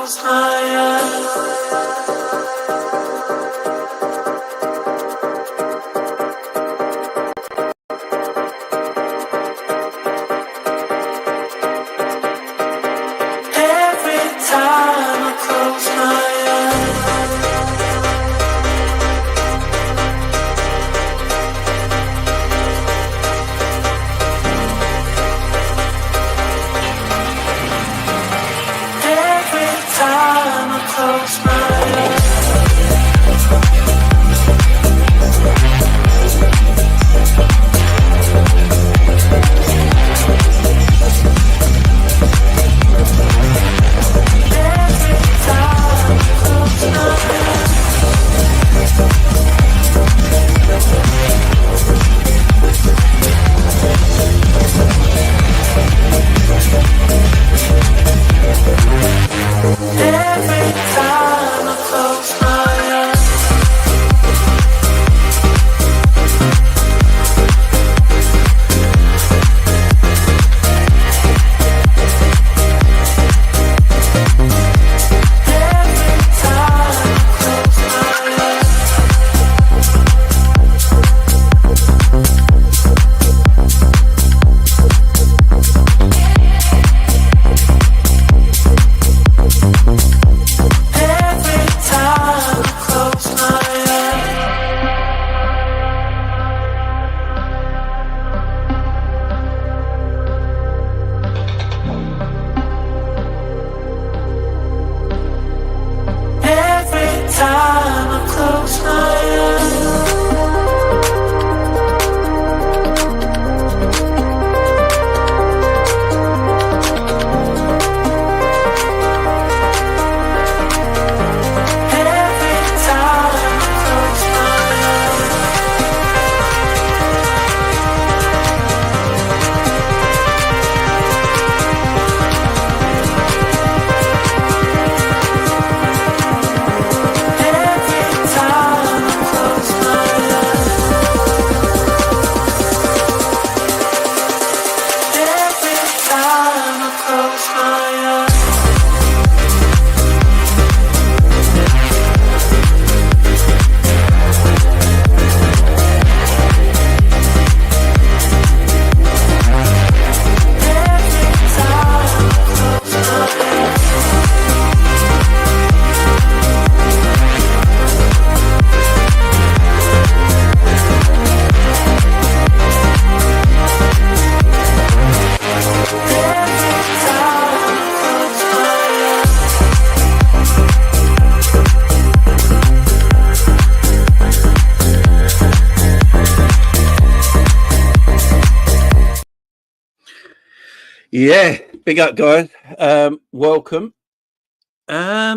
close my eyes. Yeah, big up, guys. Welcome. I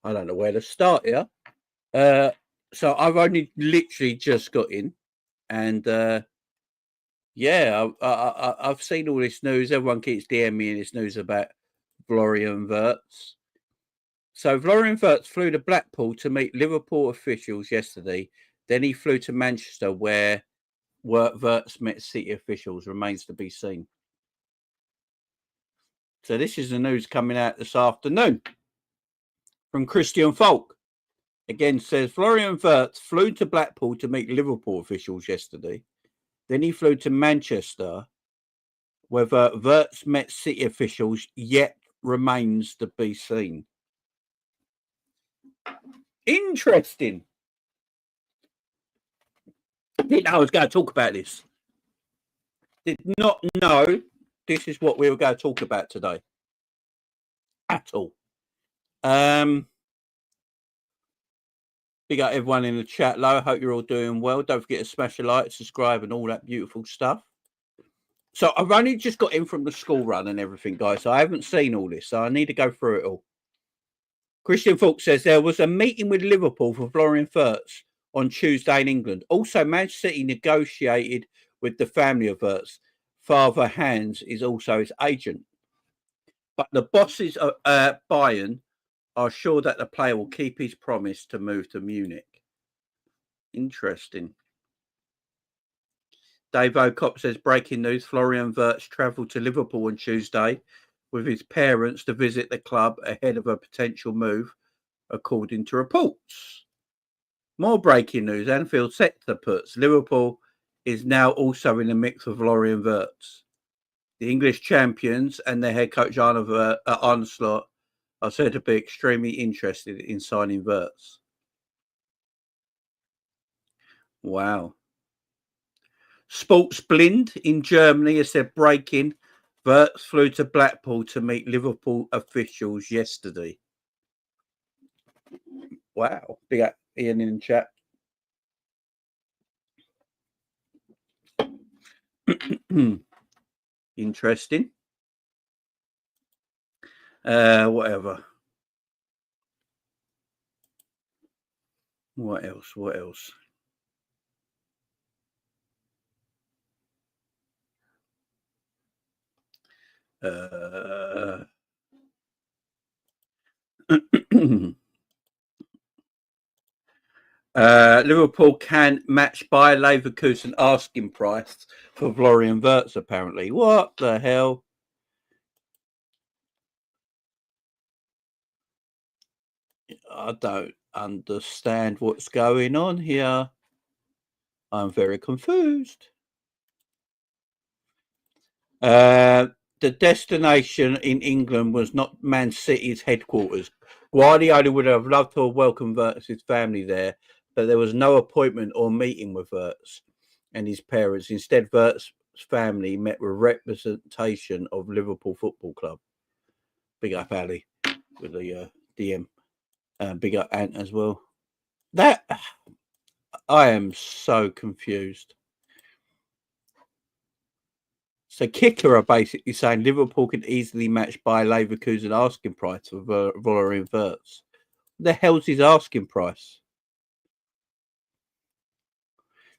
don't know where to start here. So I've only literally just got in, and yeah, I've seen all this news. Everyone keeps DMing me this news about Florian Wirtz. So Florian Wirtz flew to Blackpool to meet Liverpool officials yesterday. Then he flew to Manchester, where Wirtz met City officials. Remains to be seen. So this is the news coming out this afternoon from Christian Falk. Again, says Florian Wirtz flew to Blackpool to meet Liverpool officials yesterday. Then he flew to Manchester, where Wirtz met City officials, yet remains to be seen. Interesting. Didn't know I was going to talk about this. Did not know this is what we were going to talk about today. At all. Big up everyone in the chat low. Hope you're all doing well. Don't forget to smash a like, subscribe, and all that beautiful stuff. So I've only just got in from the school run and everything, guys. So I haven't seen all this. So I need to go through it all. Christian Falk says there was a meeting with Liverpool for Florian Wirtz on Tuesday in England. Also, Manchester City negotiated with the family of Wirtz. Father Hans is also his agent. But the bosses at Bayern are sure that the player will keep his promise to move to Munich. Interesting. Dave O'Cop says, breaking news, Florian Wirtz travelled to Liverpool on Tuesday with his parents to visit the club ahead of a potential move, according to reports. More breaking news. Anfield sector puts Liverpool is now also in the mix with Florian Wirtz. The English champions and their head coach Arne Slot are said to be extremely interested in signing Wirtz. Wow. Sports Blind in Germany has said breaking. Wirtz flew to Blackpool to meet Liverpool officials yesterday. Wow. Big up Ian in the chat. Interesting. Whatever. What else? Liverpool can match by Leverkusen asking price for Florian Wirtz, apparently. What the hell? I don't understand what's going on here. I'm very confused. The destination in England was not Man City's headquarters. Guardiola would have loved to have welcomed Wirtz's family there, but there was no appointment or meeting with Wirtz and his parents. Instead, Wirtz's family met with representation of Liverpool Football Club. Big up Ali with the DM. Big up Ant as well. That I am so confused. So Kicker are basically saying Liverpool can easily match by Leverkusen asking price for Florian Wirtz. What the hell's his asking price?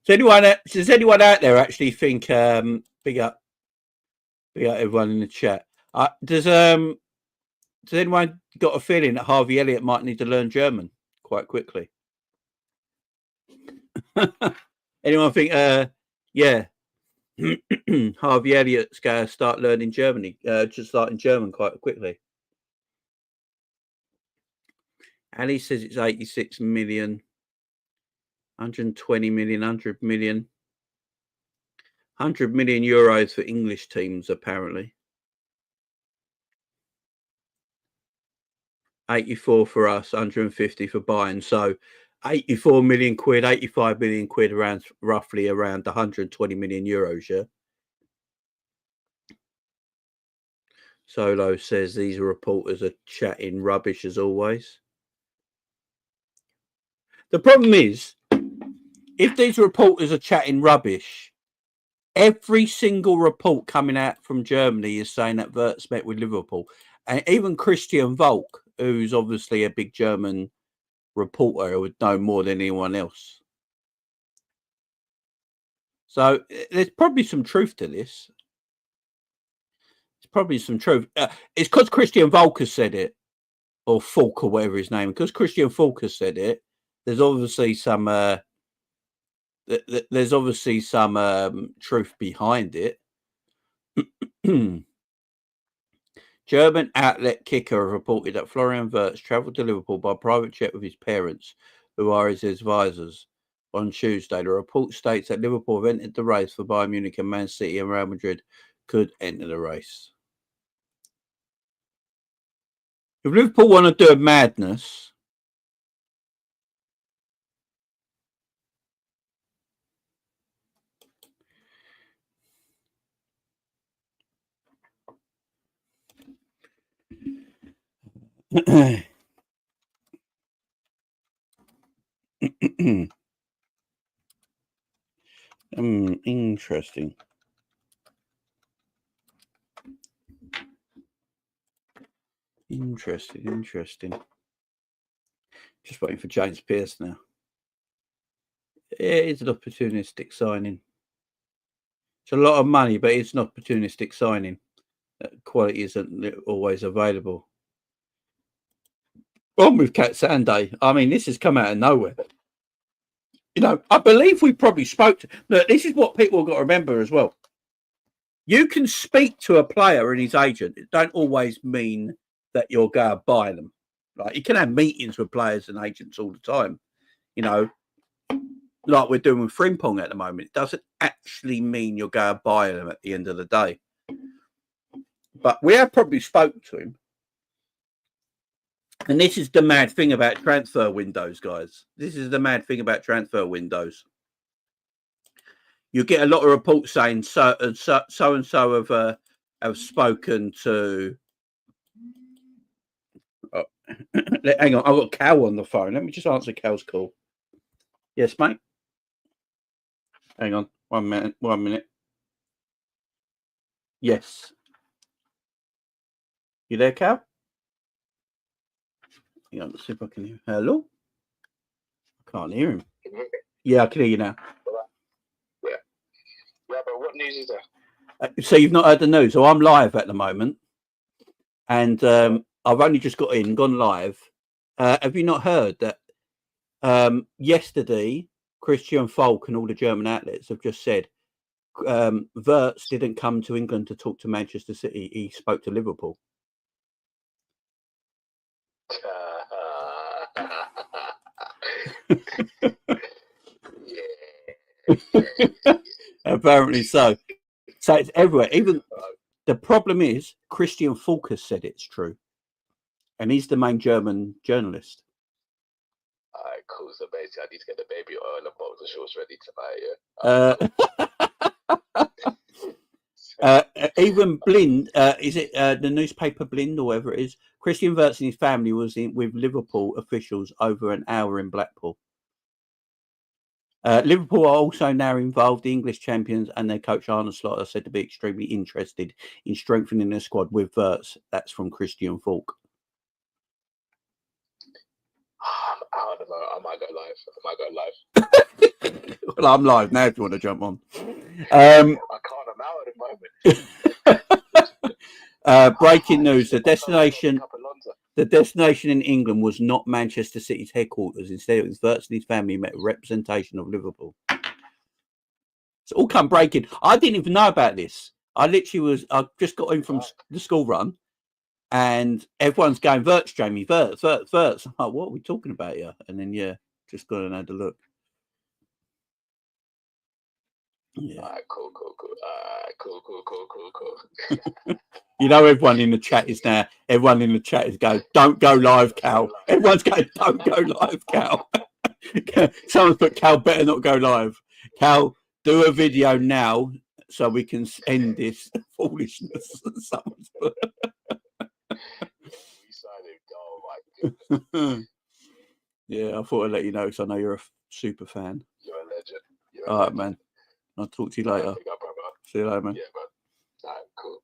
Does anyone out there actually think big up everyone in the chat? Does anyone got a feeling that Harvey Elliott might need to learn German quite quickly? Anyone think yeah. Harvey Elliott's going to start learning German quite quickly. Ali says it's 86 million, 120 million, 100 million. 100 million euros for English teams, apparently. 84 for us, 150 for Bayern. So 84 million quid, 85 million quid, roughly around 120 million euros, yeah? Solo says these reporters are chatting rubbish as always. The problem is, if these reporters are chatting rubbish, every single report coming out from Germany is saying that Wirtz met with Liverpool. And even Christian Volk, who's obviously a big German reporter, would know more than anyone else. So there's probably some truth to this. There's probably some truth. It's because Christian Volk has said it, or Falk, or whatever his name. Because Christian Falk has said it, there's obviously some truth behind it. German outlet Kicker reported that Florian Wirtz travelled to Liverpool by private jet with his parents, who are his advisors, on Tuesday. The report states that Liverpool have entered the race for Bayern Munich, and Man City and Real Madrid could enter the race. If Liverpool want to do a madness, interesting. Interesting. Just waiting for James Pearce now. It's an opportunistic signing. It's a lot of money, but it's an opportunistic signing. Quality isn't always available. On with Cat Sanday. I mean, this has come out of nowhere. You know, I believe we probably spoke to... Look, this is what people have got to remember as well. You can speak to a player and his agent. It don't always mean that you'll go and buy them. Like, you can have meetings with players and agents all the time, you know, like we're doing with Frimpong at the moment. It doesn't actually mean you'll go and buy them at the end of the day. But we have probably spoken to him. And this is the mad thing about transfer windows, guys. This is the mad thing about transfer windows. You get a lot of reports saying so and so have spoken to. Oh, hang on, I've got Cal on the phone. Let me just answer Cal's call. Yes, mate. Hang on, 1 minute. 1 minute. Yes. You there, Cal? Hang on, let's see if I can hear. Hello. I can't hear him. Can you hear me? Yeah, I can hear you now. Yeah, but what news is there? So you've not heard the news? So I'm live at the moment, and I've only just gone live. Have you not heard that yesterday Christian Falk and all the German outlets have just said Wirtz didn't come to England to talk to Manchester City. He spoke to Liverpool. Apparently so. So it's everywhere. Even the problem is Christian Falk has said it's true, and he's the main German journalist. All right, cool. So basically, I need to get the baby oil and boxer shorts ready to buy. Even Blind, is it the newspaper Blind or whatever it is? Christian Wirtz and his family was with Liverpool officials over an hour in Blackpool. Liverpool are also now involved. The English champions and their coach Arne Slot are said to be extremely interested in strengthening their squad with Wirtz. That's from Christian Falk. I don't know. I might go live. Well, I'm live now if you want to jump on. I can't. I'm out at the moment. Breaking news: the destination in England was not Manchester City's headquarters. Instead, it was Wirtz and his family met a representation of Liverpool. It's all come breaking. I didn't even know about this. I just got in from the school run, and everyone's going, Wirtz, Jeremie, Wirtz. I'm like, what are we talking about here? And then, just got and had a look. Yeah. All right, cool. You know, everyone in the chat is going, don't go live, Cal. Everyone's going, don't go live, Cal. Someone's put, Cal better not go live. Cal, do a video now so we can end this foolishness. Someone's put. Yeah, I thought I'd let you know because I know you're a super fan. You're a legend. All right, man. I'll talk to you later. See you later, man. Yeah, man. All right, cool.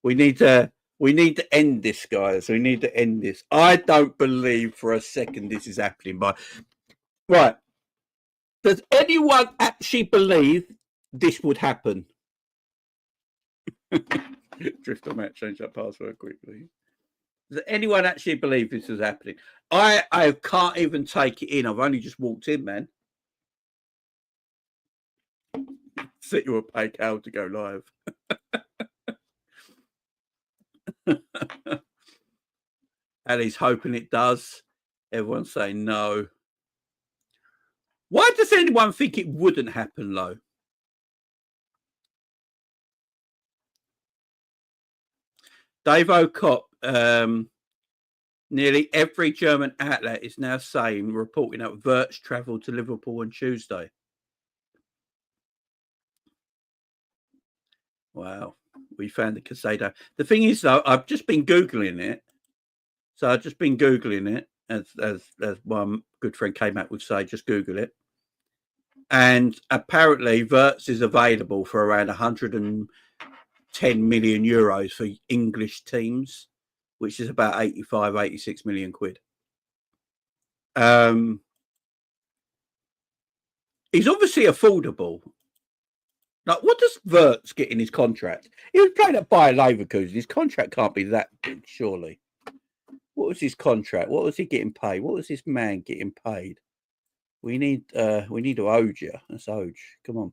We need to end this, guys. We need to end this. I don't believe for a second this is happening. But right, does anyone actually believe this would happen? Drift on that. Change that password quickly. Does anyone actually believe this is happening? I can't even take it in. I've only just walked in, man. Set you a pay Cal to go live. And he's hoping it does. Everyone's saying no. Why does anyone think it wouldn't happen, though? Dave O'Cott, nearly every German outlet is now reporting that Wirtz travelled to Liverpool on Tuesday. Wow, we found the Casado. The thing is, though, I've just been Googling it. So I've just been Googling it, as one good friend came out would say, just Google it. And apparently Wirtz is available for around 110 million euros for English teams, which is about 85, 86 million quid. He's obviously affordable. Like, what does Wirtz get in his contract? He was playing at Bayer Leverkusen. His contract can't be that big, surely. What was his contract? What was he getting paid? What was this man getting paid? We need to Ode you. That's Ode. Come on.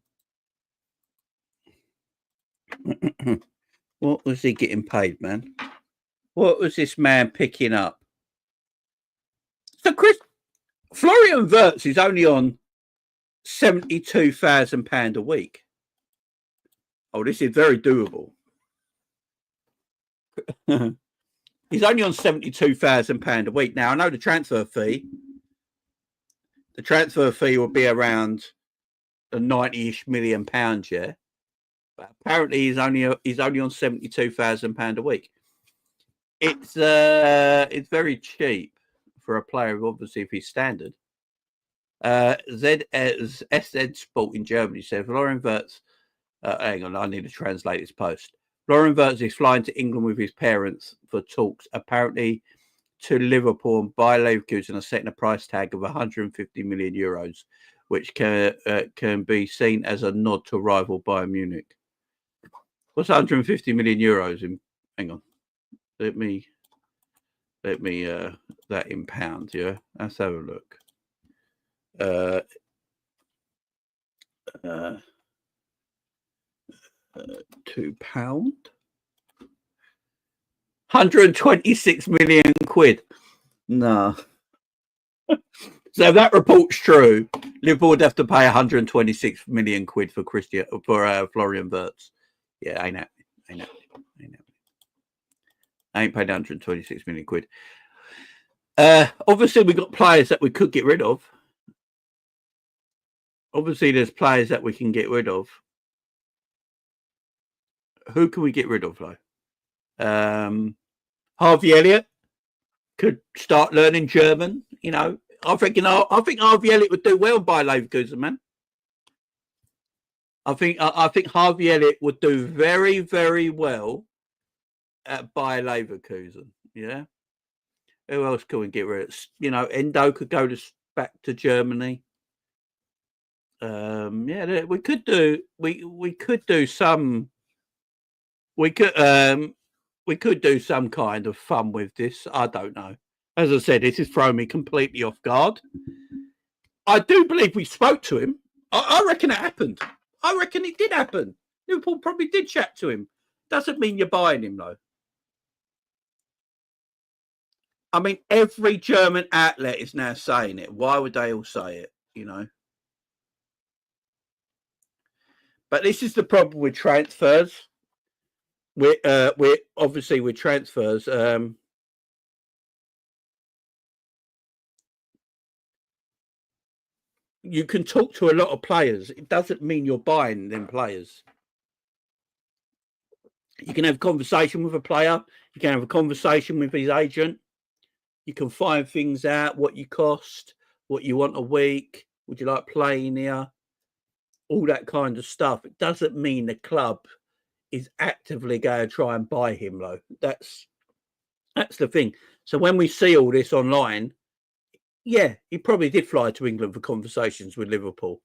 What was he getting paid, man? What was this man picking up? So Florian Wirtz is only on £72,000 a week. Oh, this is very doable. He's only on £72,000 a week. Now, I know the transfer fee will be around the 90-ish million pounds, yeah. But apparently he's only on £72,000 a week. It's very cheap for a player, obviously, if he's standard. SZ Sport in Germany said Florian Wirtz. Hang on, I need to translate this post. Florian Wirtz is flying to England with his parents for talks, apparently to Liverpool, and by Leverkusen are setting a price tag of 150 million euros, which can be seen as a nod to rival Bayern Munich. What's 150 million euros in? Hang on, let me that in pounds. Yeah, let's have a look. £2, 126 million quid. No. So if that report's true, Liverpool would have to pay 126 million quid for Florian Wirtz. Yeah, ain't happening. I ain't paid 126 million quid. Obviously, we've got players that we could get rid of. Obviously, there's players that we can get rid of. Who can we get rid of, though? Harvey Elliott could start learning German. You know, I think Harvey Elliott would do well by Leverkusen, man. I think Harvey Elliott would do very, very well by Leverkusen. Yeah. Who else can we get rid of? You know, Endo could go back to Germany. Yeah, we could do some. We could do some kind of fun with this. I don't know. As I said, this has thrown me completely off guard. I do believe we spoke to him. I reckon it happened. I reckon it did happen. Liverpool probably did chat to him. Doesn't mean you're buying him, though. I mean, every German outlet is now saying it. Why would they all say it, you know? But this is the problem with transfers. We're obviously with transfers. You can talk to a lot of players. It doesn't mean you're buying them players. You can have a conversation with a player. You can have a conversation with his agent. You can find things out, what you cost, what you want a week. Would you like playing here? All that kind of stuff. It doesn't mean the club is actively going to try and buy him, though. That's the thing. So when we see all this online, yeah, he probably did fly to England for conversations with Liverpool.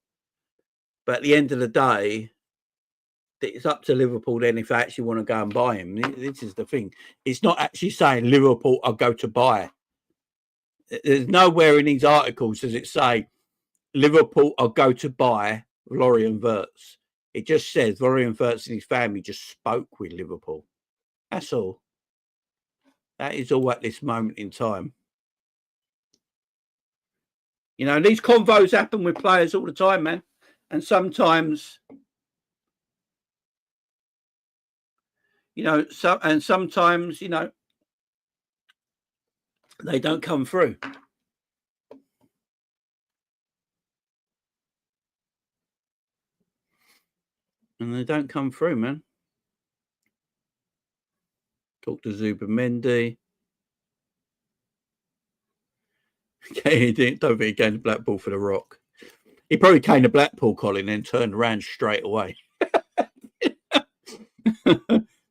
But at the end of the day, it's up to Liverpool then if they actually want to go and buy him. This is the thing. It's not actually saying Liverpool are go to buy. There's nowhere in these articles does it say Liverpool are go to buy Florian Wirtz. It just says Florian Wirtz and his family just spoke with Liverpool. That's all. That is all at this moment in time. You know, these convos happen with players all the time, man. And sometimes, you know, sometimes, you know, they don't come through. And they don't come through, man. Talk to Zubamendi. Okay, don't think he came to Blackpool for the Rock. He probably came to Blackpool, Colin, and turned around straight away.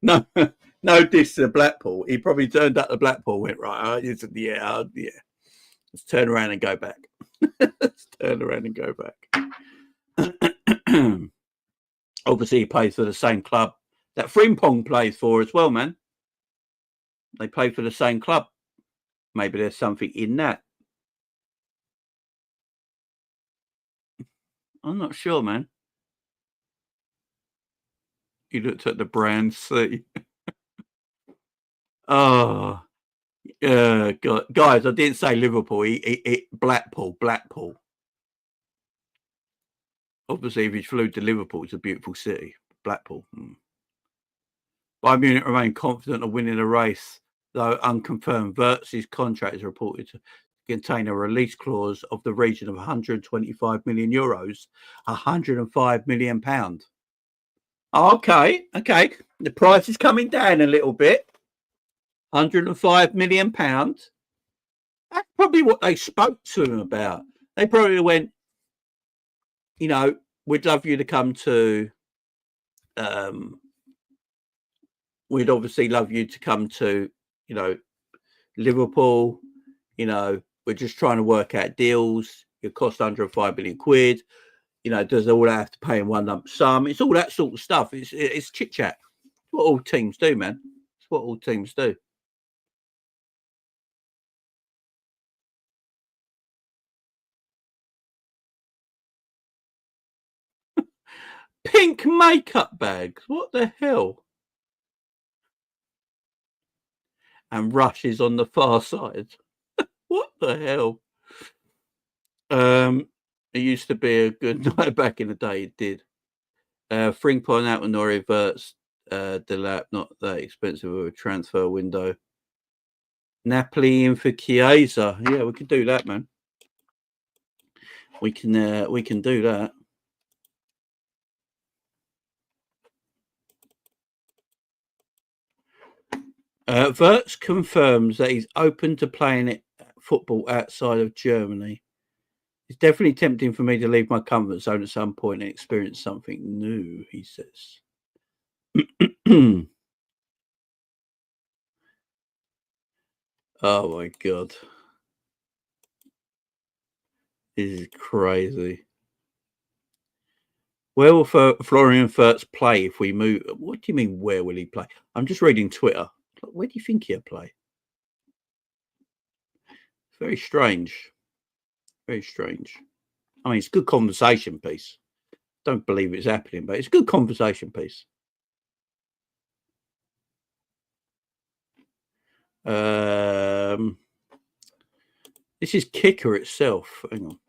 No diss to Blackpool. He probably turned up to Blackpool, went, right, yeah. Let's turn around and go back. Let's turn around and go back. Obviously, he plays for the same club that Frimpong plays for as well, man. They play for the same club. Maybe there's something in that. I'm not sure, man. He looked at the brand C. Oh, God. Guys, I didn't say Liverpool. Blackpool. Obviously, if he flew to Liverpool, it's a beautiful city. Blackpool. Bayern Munich remain confident of winning the race, though unconfirmed. Wirtz's contract is reported to contain a release clause of the region of 125 million euros, 105 million pound. Okay. The price is coming down a little bit. 105 million pound. That's probably what they spoke to him about. They probably went, we'd love you to come to. We'd obviously love you to come to, Liverpool. We're just trying to work out deals. It costs under £5 million. Does all that have to pay in one lump sum? It's all that sort of stuff. It's chit chat. What all teams do, man. It's what all teams do. Pink makeup bags. What the hell? And Rush is on the far side. What the hell? It used to be a good night back in the day. It did. Frimpong out with Norrie Wirtz. Delap, not that expensive of a transfer window. Napoli in for Chiesa. Yeah, we could do that, man. We can do that. Wirtz confirms that he's open to playing football outside of Germany. It's definitely tempting for me to leave my comfort zone at some point and experience something new, he says. Oh my God. This is crazy. Where will Florian Wirtz play if we move? What do you mean, where will he play? I'm just reading Twitter. Where do you think he'll play? It's very strange. Very strange. I mean, it's a good conversation piece. Don't believe it's happening, but it's a good conversation piece. This is Kicker itself. Hang on.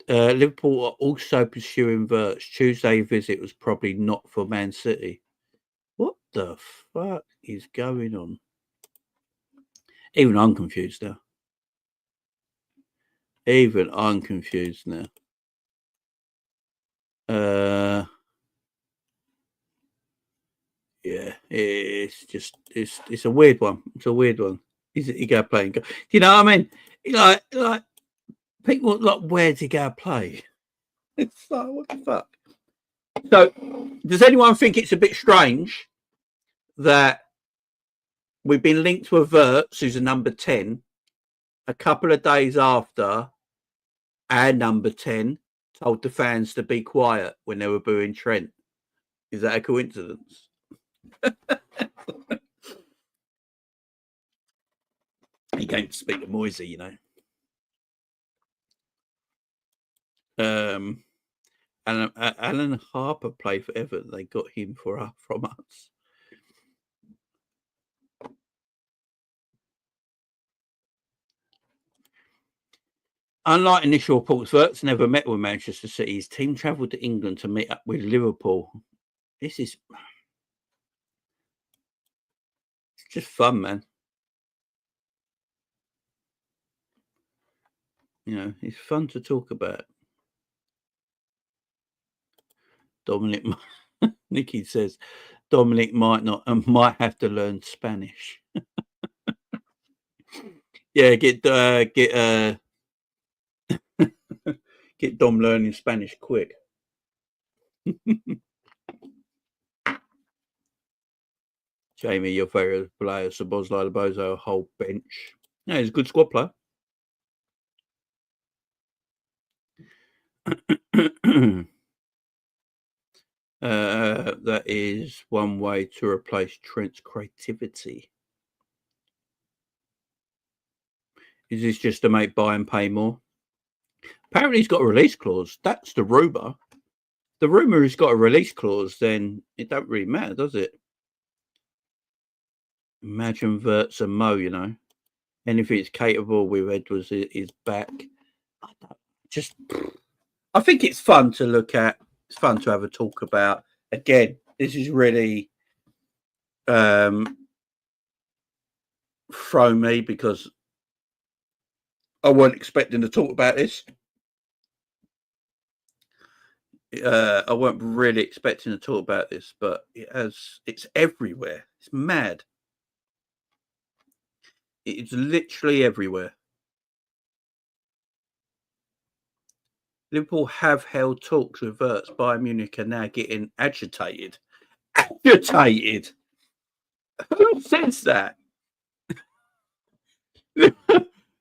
Liverpool are also pursuing Wirtz. Tuesday visit was probably not for Man City. What the fuck is going on? Even I'm confused now. Yeah, it's a weird one. It's a weird one. Is it you go play? You know what I mean? Like people like, where'd he go play? It's like, what the fuck? So, does anyone think it's a bit strange that we've been linked to a Wirtz, who's a number 10, a couple of days after our number 10 told the fans to be quiet when they were booing Trent? Is that a coincidence? He came to speak to Moisey, you know. Alan Harper played for Everton. They got him from us. Unlike initial reports, Wirtz never met with Manchester City. His team travelled to England to meet up with Liverpool. It's just fun, man. You know, it's fun to talk about. Dominic, Nicky says, Dominic might have to learn Spanish. Yeah, get Dom learning Spanish quick. Jamie, your favourite player, Szoboszlai, Bozo, whole bench. Yeah, he's a good squad player. That is one way to replace Trent's creativity. Is this just to make buy and pay more? Apparently he's got a release clause. That's the rumour. The rumour he's got a release clause, then it don't really matter, does it? Imagine Verts and Mo, you know. Anything's capable with Edwards is back. I think it's fun to look at. It's fun to have a talk about. Again, this is really thrown me because I wasn't expecting to talk about this. I wasn't really expecting to talk about this, but it's everywhere. It's mad. It's literally everywhere. Liverpool have held talks with Verts. Bayern Munich are now getting agitated. Agitated? Who says that?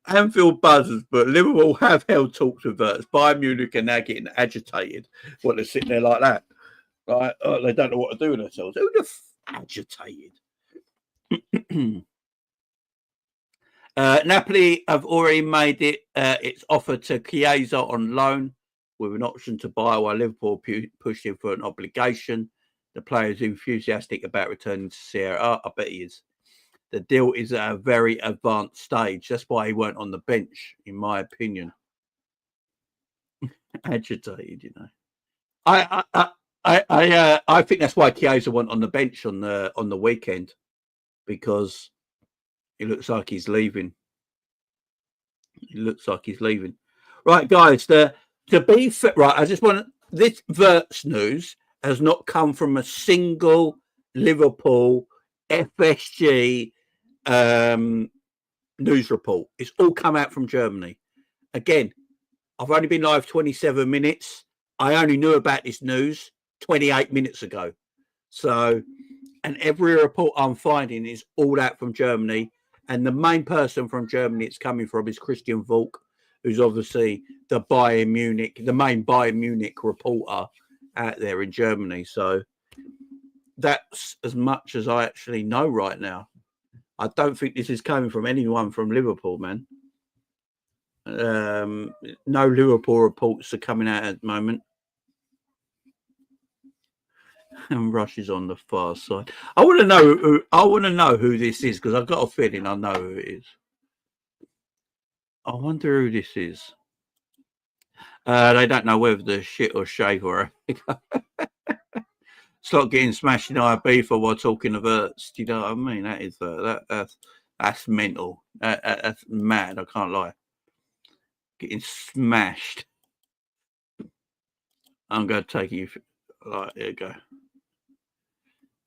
Anfield buzzers, but Liverpool have held talks with Verts. Bayern Munich are now getting agitated. What, they're sitting there like that? Right? Oh, they don't know what to do with themselves. Who the agitated? Napoli have already made its offer to Chiesa on loan with an option to buy, while Liverpool pushed him for an obligation. The player is enthusiastic about returning to Serie A. I bet he is. The deal is at a very advanced stage. That's why he weren't on the bench, in my opinion. Agitated, you know. I think that's why Chiesa went on the bench on the weekend, because it looks like he's leaving. It looks like he's leaving. Right, guys. To be fit, right. I just want this Verts news has not come from a single Liverpool FSG news report. It's all come out from Germany. Again, I've only been live 27 minutes. I only knew about this news 28 minutes ago. So, and every report I'm finding is all out from Germany. And the main person from Germany it's coming from is Christian Volk, who's obviously the main Bayern Munich reporter out there in Germany. So that's as much as I actually know right now. I don't think this is coming from anyone from Liverpool, man. No Liverpool reports are coming out at the moment. And Rush is on the far side. I want to know who this is, because I've got a feeling I know who it is. I wonder who this is. They don't know whether the shit or shave or Slot getting smashed in IB for while talking of Verts. Do you know what I mean? That is that's mental. That's mad. I can't lie. Getting smashed. I'm going to take you. Right, there you go.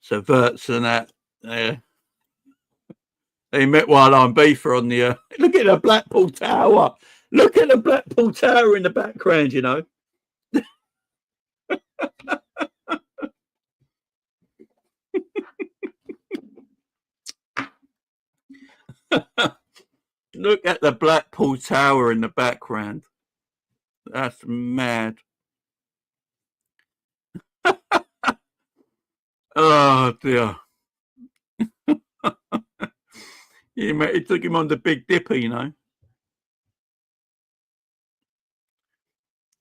So Verts and that. They met while I'm beefer on the. Look at the Blackpool Tower. Look at the Blackpool Tower in the background. You know. Look at the Blackpool Tower in the background. That's mad. Oh dear. Yeah, mate, it took him on the Big Dipper, you know.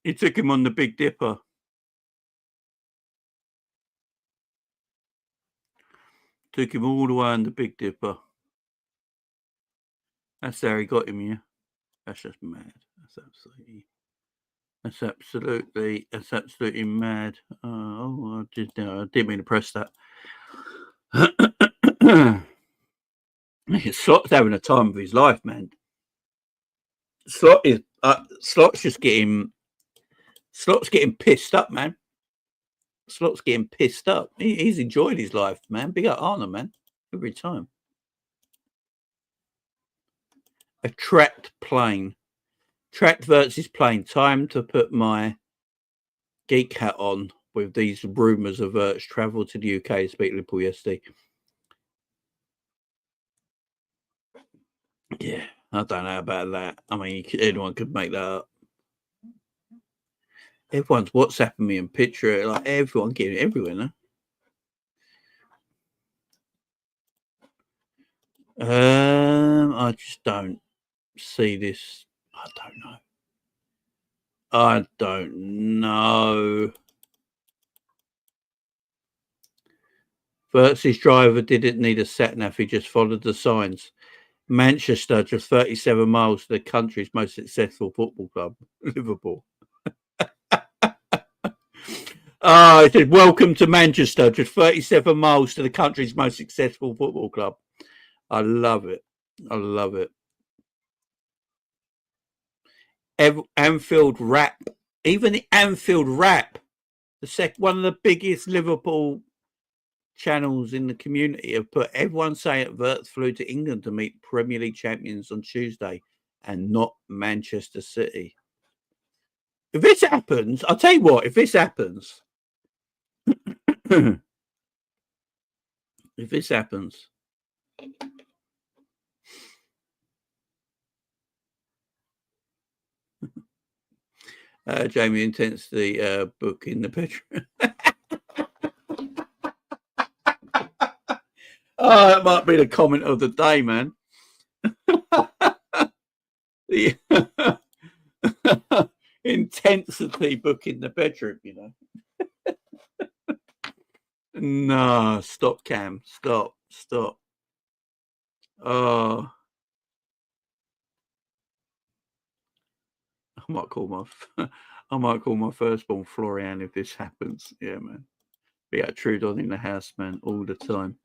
He took him on the Big Dipper. Took him all the way on the Big Dipper. That's how he got him, yeah. That's just mad. That's absolutely mad. I didn't mean to press that. Slot's having a time of his life, man. Slot's getting pissed up, man. Slot's getting pissed up. He's enjoyed his life, man. Big up Arne, man. Every time. A tracked plane. Tracked Verts' plane. Time to put my geek hat on with these rumours of Verts travel to the UK to speak to Liverpool yesterday. Yeah, I don't know about that. I mean, anyone could make that up. Everyone's WhatsApping me and picture it. Like, everyone getting it everywhere now. I just don't. see this. I don't know. Vert's driver didn't need a sat-nav. He just followed the signs. Manchester, just 37 miles to the country's most successful football club, Liverpool. It said, welcome to Manchester, just 37 miles to the country's most successful football club. I love it. I love it. Anfield Rap. Even the Anfield Rap, one of the biggest Liverpool channels in the community, have put everyone saying Vert flew to England to meet Premier League champions on Tuesday and not Manchester City. If this happens, I'll tell you what, if this happens, Jamie intends the book in the bedroom. Oh, that might be the comment of the day, man. The intensity book in the bedroom, you know. No, stop, Cam. Stop. Oh, I might call my firstborn Florian if this happens. Yeah, man. Be a Trudon in the house, man, all the time.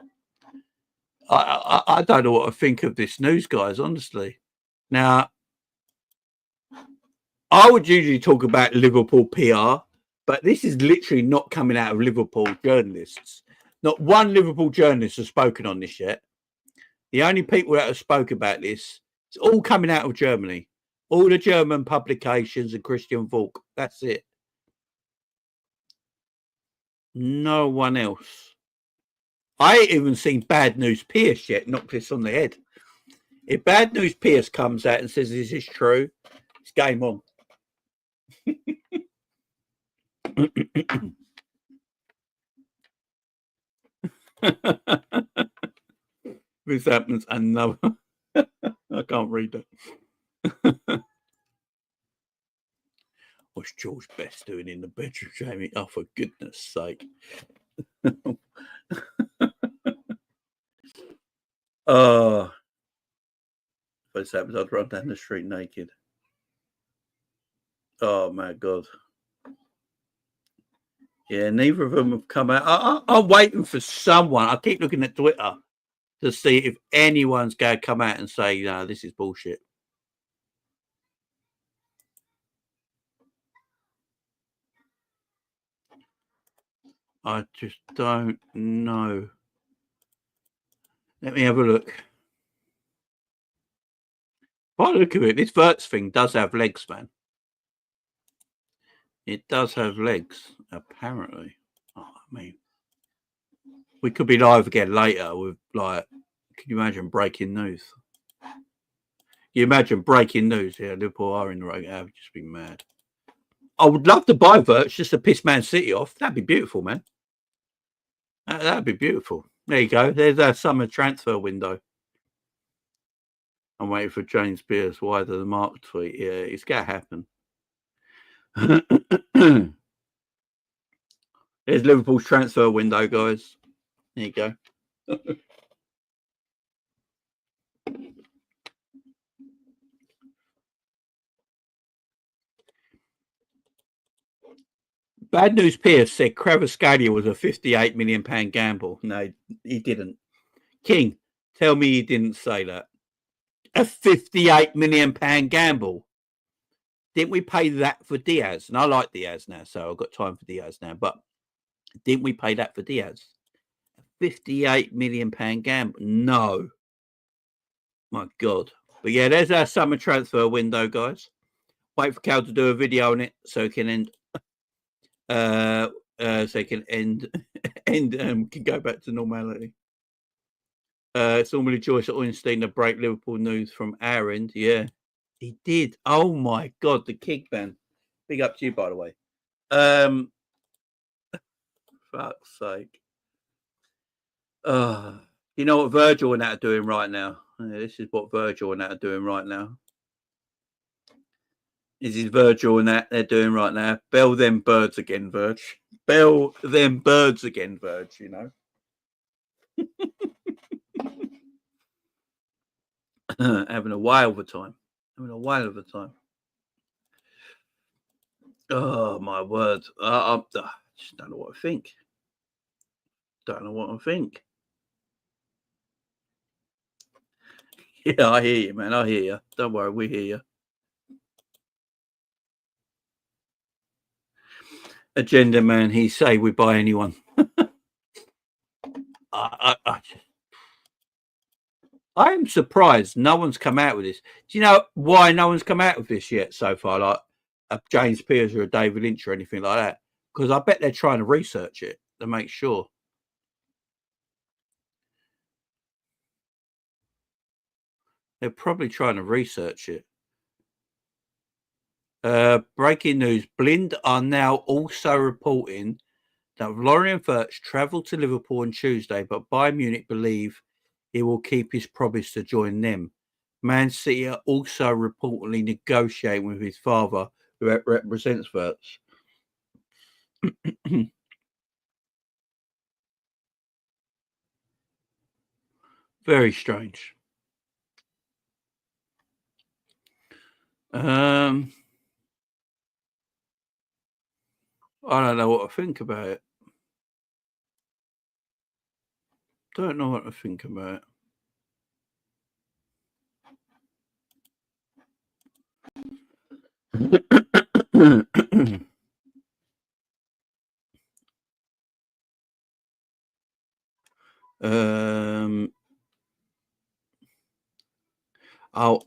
I don't know what to think of this news, guys, honestly. Now, I would usually talk about Liverpool PR, but this is literally not coming out of Liverpool journalists. Not one Liverpool journalist has spoken on this yet. The only people that have spoken about this, it's all coming out of Germany. All the German publications and Christian Volk. That's it. No one else. I ain't even seen Bad News Pierce yet knock this on the head. If Bad News Pierce comes out and says this is true, it's game on. This happens another. I can't read that. What's George Best doing in the bedroom, Jamie? Oh, for goodness sake. Oh, if this happens, I'd run down the street naked. Oh, my God. Yeah, neither of them have come out. I'm waiting for someone. I keep looking at Twitter to see if anyone's going to come out and say, no, this is bullshit. I just don't know. Let me have a look. If I look at it, this Verts thing does have legs, man. It does have legs, apparently. Oh, I mean, we could be live again later with, like, can you imagine breaking news? You imagine breaking news? Yeah, Liverpool are in the right. I would just be mad. I would love to buy Verts just to piss Man City off. That'd be beautiful, man. That'd be beautiful. There you go. There's our summer transfer window. I'm waiting for James Pierce. Why the Mark tweet? Yeah, it's going to happen. There's Liverpool's transfer window, guys. There you go. Bad News Pierce said Kvaratskhelia was a £58 million gamble. No, he didn't. King, tell me he didn't say that. A £58 million gamble. Didn't we pay that for Diaz? And I like Diaz now, so I've got time for Diaz now. But didn't we pay that for Diaz? A £58 million gamble? No. My God. But yeah, there's our summer transfer window, guys. Wait for Cal to do a video on it so it can end. So it can can go back to normality. It's normally Joyce Ornstein to break Liverpool news from our end. Yeah, he did. Oh my God, the kick ban. Big up to you, by the way. Fuck's sake. You know what Virgil and that are doing right now? Yeah, this is what Virgil and that are doing right now. This is Virgil and that they're doing right now. Bell them birds again, Virg. Bell them birds again, Virg, you know. Having a whale of a time. Oh, my word. I just don't know what I think. Yeah, I hear you, man. I hear you. Don't worry, we hear you. Agenda man, he say we buy anyone. I am surprised no one's come out with this. Do you know why no one's come out with this yet so far? Like a James Pearce or a David Lynch or anything like that? Because I bet they're trying to research it to make sure. They're probably trying to research it. Breaking news. Blind are now also reporting that Florian Wirtz travelled to Liverpool on Tuesday, but Bayern Munich believe he will keep his promise to join them. Man City are also reportedly negotiating with his father, who represents Wirtz. Very strange. I don't know what to think about it. Don't know what to think about it.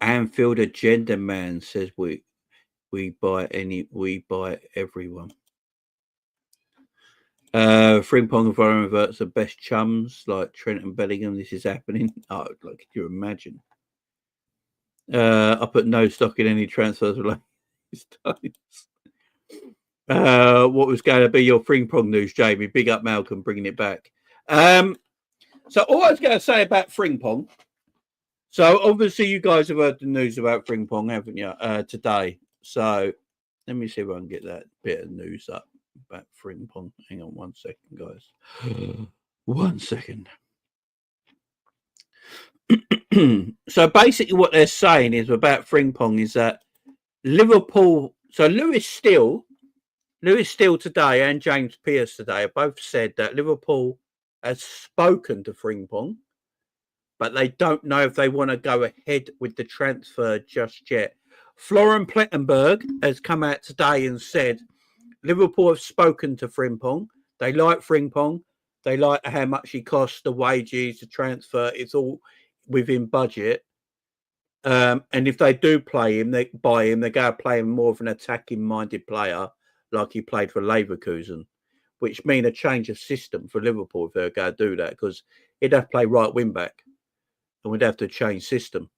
Anfield agenda man says we buy everyone. Frimpong and Florian Wirtz are best chums like Trent and Bellingham. This is happening. Oh, like, could you imagine? I put no stock in any transfers related times. What was going to be your Frimpong news, Jamie? Big up Malcolm bringing it back. So all I was going to say about Frimpong. So obviously you guys have heard the news about Frimpong, haven't you? Today. So let me see if I can get that bit of news up about Frimpong. Hang on 1 second, guys. 1 second. So basically what they're saying is about Frimpong is that Liverpool, so Lewis Steele today and James Pearce today have both said that Liverpool has spoken to Frimpong, but they don't know if they want to go ahead with the transfer just yet. Florian Plettenberg has come out today and said Liverpool have spoken to Frimpong. They like Frimpong. They like how much he costs, the wages, the transfer. It's all within budget. And if they do play him, they buy him. They're going to play him more of an attacking-minded player, like he played for Leverkusen, which mean a change of system for Liverpool if they're going to do that, because he'd have to play right wing back, and we'd have to change system.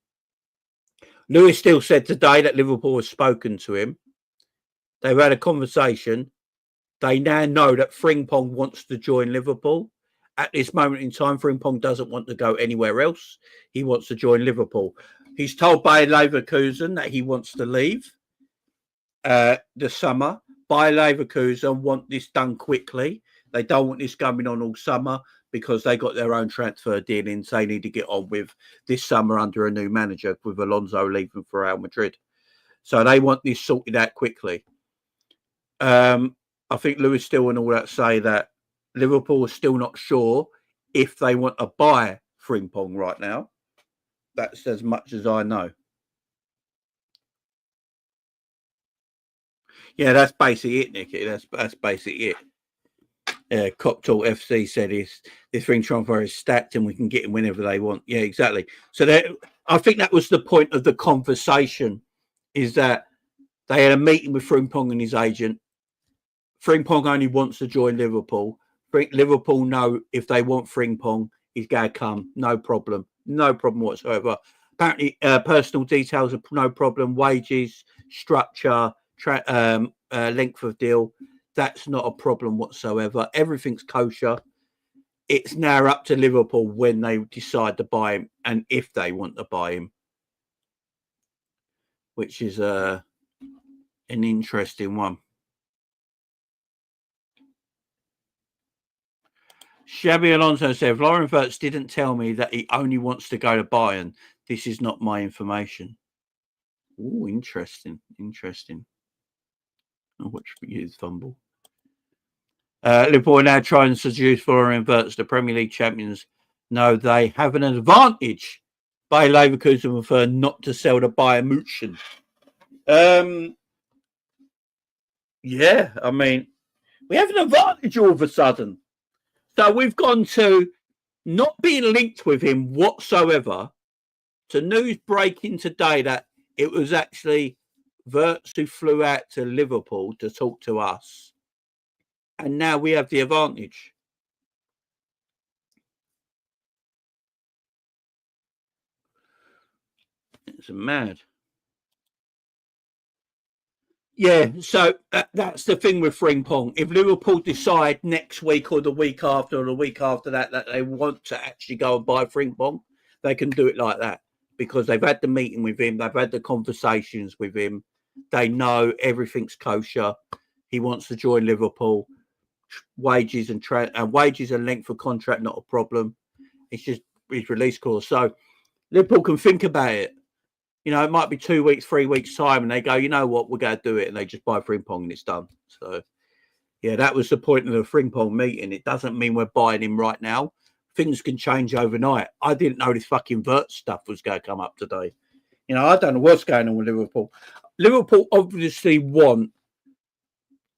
Lewis still said today that Liverpool has spoken to him. They've had a conversation. They now know that Frimpong wants to join Liverpool. At this moment in time, Frimpong doesn't want to go anywhere else. He wants to join Liverpool. He's told by Leverkusen that he wants to leave the summer. Bayer Leverkusen want this done quickly. They don't want this going on all summer because they got their own transfer dealings they need to get on with this summer under a new manager, with Alonso leaving for Real Madrid. So they want this sorted out quickly. I think Lewis Steele and all that say that Liverpool is still not sure if they want to buy Frimpong right now. That's as much as I know. Yeah, that's basically it, Nicky. That's basically it. Cocktail FC said this ring transfer is stacked and we can get him whenever they want. Yeah, exactly. So I think that was the point of the conversation, is that they had a meeting with Frimpong and his agent. Frimpong only wants to join Liverpool. Liverpool know if they want Frimpong, he's going to come. No problem. No problem whatsoever. Apparently, personal details are no problem. Wages, structure, length of deal, that's not a problem whatsoever. Everything's kosher. It's now up to Liverpool when they decide to buy him and if they want to buy him, which is an interesting one. Shabby Alonso said, Florian Wirtz didn't tell me that he only wants to go to Bayern. This is not my information. Oh, interesting. I'll watch for you fumble. Liverpool are now trying to seduce Florian Wirtz. The Premier League champions know they have an advantage. By Leverkusen prefer not to sell to Bayern München. Yeah, I mean, we have an advantage all of a sudden. So we've gone to not being linked with him whatsoever to news breaking today that it was actually Wirtz who flew out to Liverpool to talk to us. And now we have the advantage. It's mad. Yeah, so that's the thing with Frimpong. If Liverpool decide next week or the week after that they want to actually go and buy Frimpong, they can do it like that because they've had the meeting with him, they've had the conversations with him, they know everything's kosher. He wants to join Liverpool. Wages and wages and length of contract not a problem. It's just his release clause. So Liverpool can think about it. You know, it might be 2 weeks, 3 weeks time, and they go, you know what, we're going to do it, and they just buy Frimpong and it's done. So, yeah, that was the point of the Frimpong meeting. It doesn't mean we're buying him right now. Things can change overnight. I didn't know this fucking Wirtz stuff was going to come up today. You know, I don't know what's going on with Liverpool. Liverpool obviously want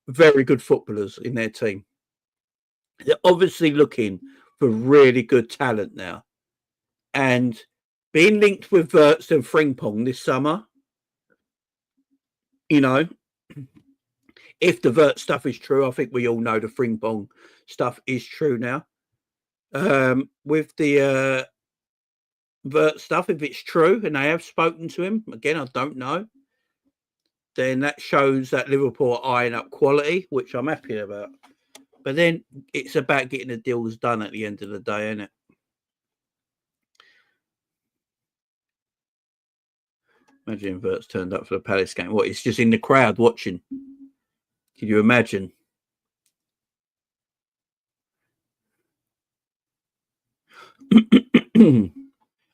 very good footballers in their team. They're obviously looking for really good talent now. And being linked with Wirtz and Frimpong this summer, you know, if the Wirtz stuff is true, I think we all know the Frimpong stuff is true now. With the Wirtz stuff, if it's true and they have spoken to him, again, I don't know, then that shows that Liverpool are eyeing up quality, which I'm happy about. But then it's about getting the deals done at the end of the day, isn't it? Imagine Wirtz turned up for the Palace game. What? It's just in the crowd watching. Can you imagine?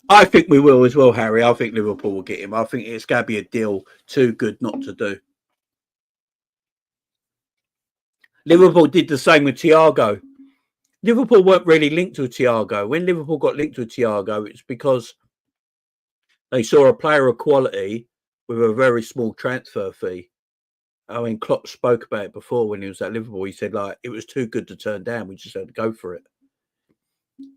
I think we will as well, Harry. I think Liverpool will get him. I think it's going to be a deal too good not to do. Liverpool did the same with Thiago. Liverpool weren't really linked to Thiago. When Liverpool got linked to Thiago, it's because they saw a player of quality with a very small transfer fee. I mean, Klopp spoke about it before when he was at Liverpool. He said, like, it was too good to turn down. We just had to go for it.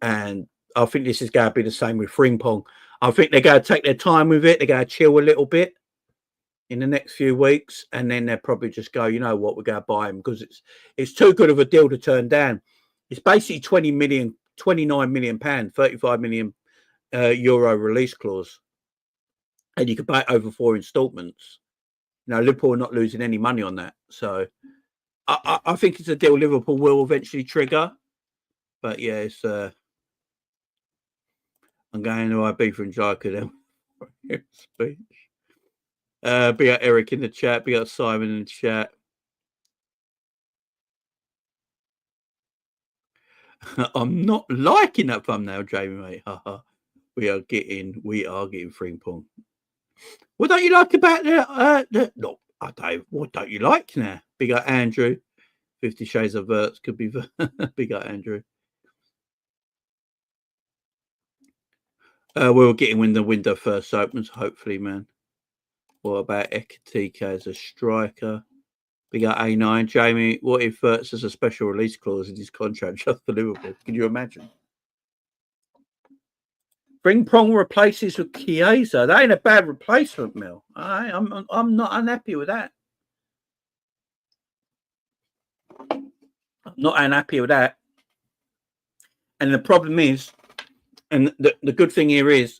And I think this is going to be the same with Frimpong. I think they're going to take their time with it. They're going to chill a little bit in the next few weeks. And then they'll probably just go, you know what, we're going to buy him because it's too good of a deal to turn down. It's basically 29 million pounds, 35 million euro release clause. And you can buy it over 4 installments. Now, Liverpool are not losing any money on that. So I think it's a deal Liverpool will eventually trigger. But yeah, it's I'm going to IB from Jaka then. Speech. Be got Eric in the chat, be got Simon in the chat. I'm not liking that thumbnail, Jamie, mate. We are getting Frimpong. What don't you like about the no, I don't. What don't you like now? Big up Andrew. 50 Shades of Wirtz could be big up Andrew. We'll get him when the window first opens, hopefully, man. What about Ekatike as a striker? Big up A9. Jamie, what if Wirtz has a special release clause in his contract just for Liverpool? Can you imagine? Frimpong replaces with Chiesa. That ain't a bad replacement, Mel. I'm not unhappy with that. Not unhappy with that. And the problem is, and the good thing here is,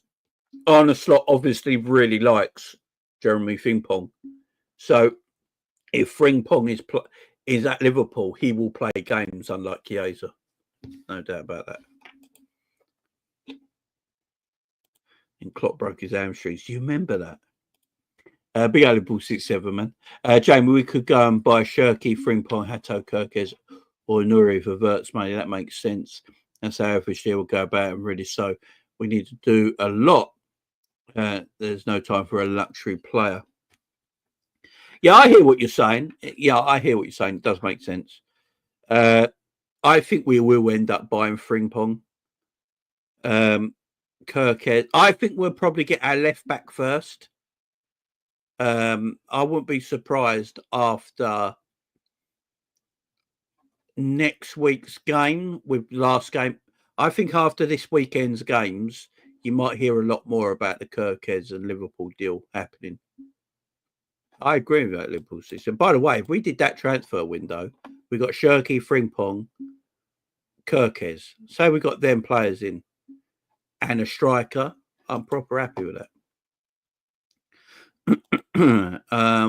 Arne Slot obviously really likes Jeremie Frimpong. So if Frimpong is at Liverpool, he will play games unlike Chiesa. No doubt about that. And Klopp broke his hamstrings. Do you remember that? Big Liverpool 6-7, man. Jamie, we could go and buy Shirky, Frimpong, Hato, Kirkes, or Nuri for Verts money. That makes sense. That's how FSG will go about it. Really, so we need to do a lot. There's no time for a luxury player. Yeah, I hear what you're saying. Yeah, I hear what you're saying. It does make sense. I think we will end up buying Frimpong. Kirkhead. I think we'll probably get our left back first. I wouldn't be surprised after next week's game with last game. I think after this weekend's games, you might hear a lot more about the Kirkheads and Liverpool deal happening. I agree with that Liverpool system. By the way, if we did that transfer window, we got Shirky, Frimpong, Kirkes. Say we got them players in and a striker. I'm proper happy with that.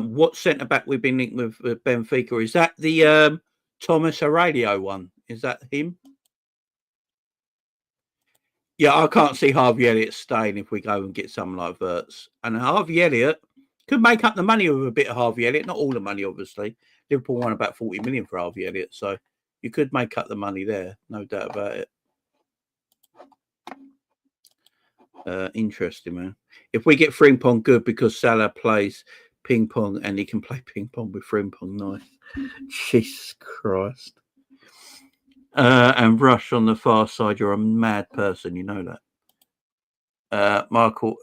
What centre back we've been linked with Benfica? Is that the Thomas Aurelio one? Is that him? Yeah, I can't see Harvey Elliott staying if we go and get someone like Verts. And Harvey Elliott could make up the money with a bit of Harvey Elliott. Not all the money, obviously. Liverpool won about 40 million for Harvey Elliott, so you could make up the money there. No doubt about it. Interesting, man. If we get Frimpong, good, because Salah plays ping pong and he can play ping pong with Frimpong. Nice. Jesus Christ. And Rush on the far side, you're a mad person, you know that. Michael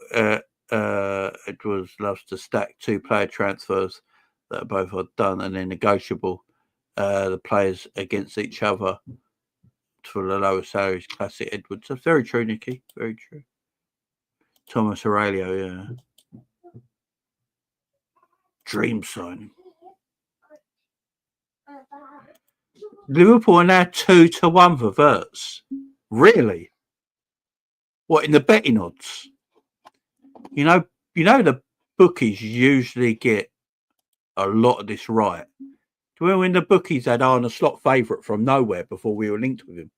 Edwards loves to stack 2 player transfers that both are done and then negotiable. The players against each other for the lower salaries. Classic Edwards. That's very true, Nicky. Very true. Thomas Aurelio, yeah. Dream signing. Liverpool are now 2-1 for Verts. Really? What, in the betting odds? You know the bookies usually get a lot of this right. Do you remember when the bookies had Arne Slot favourite from nowhere before we were linked with him?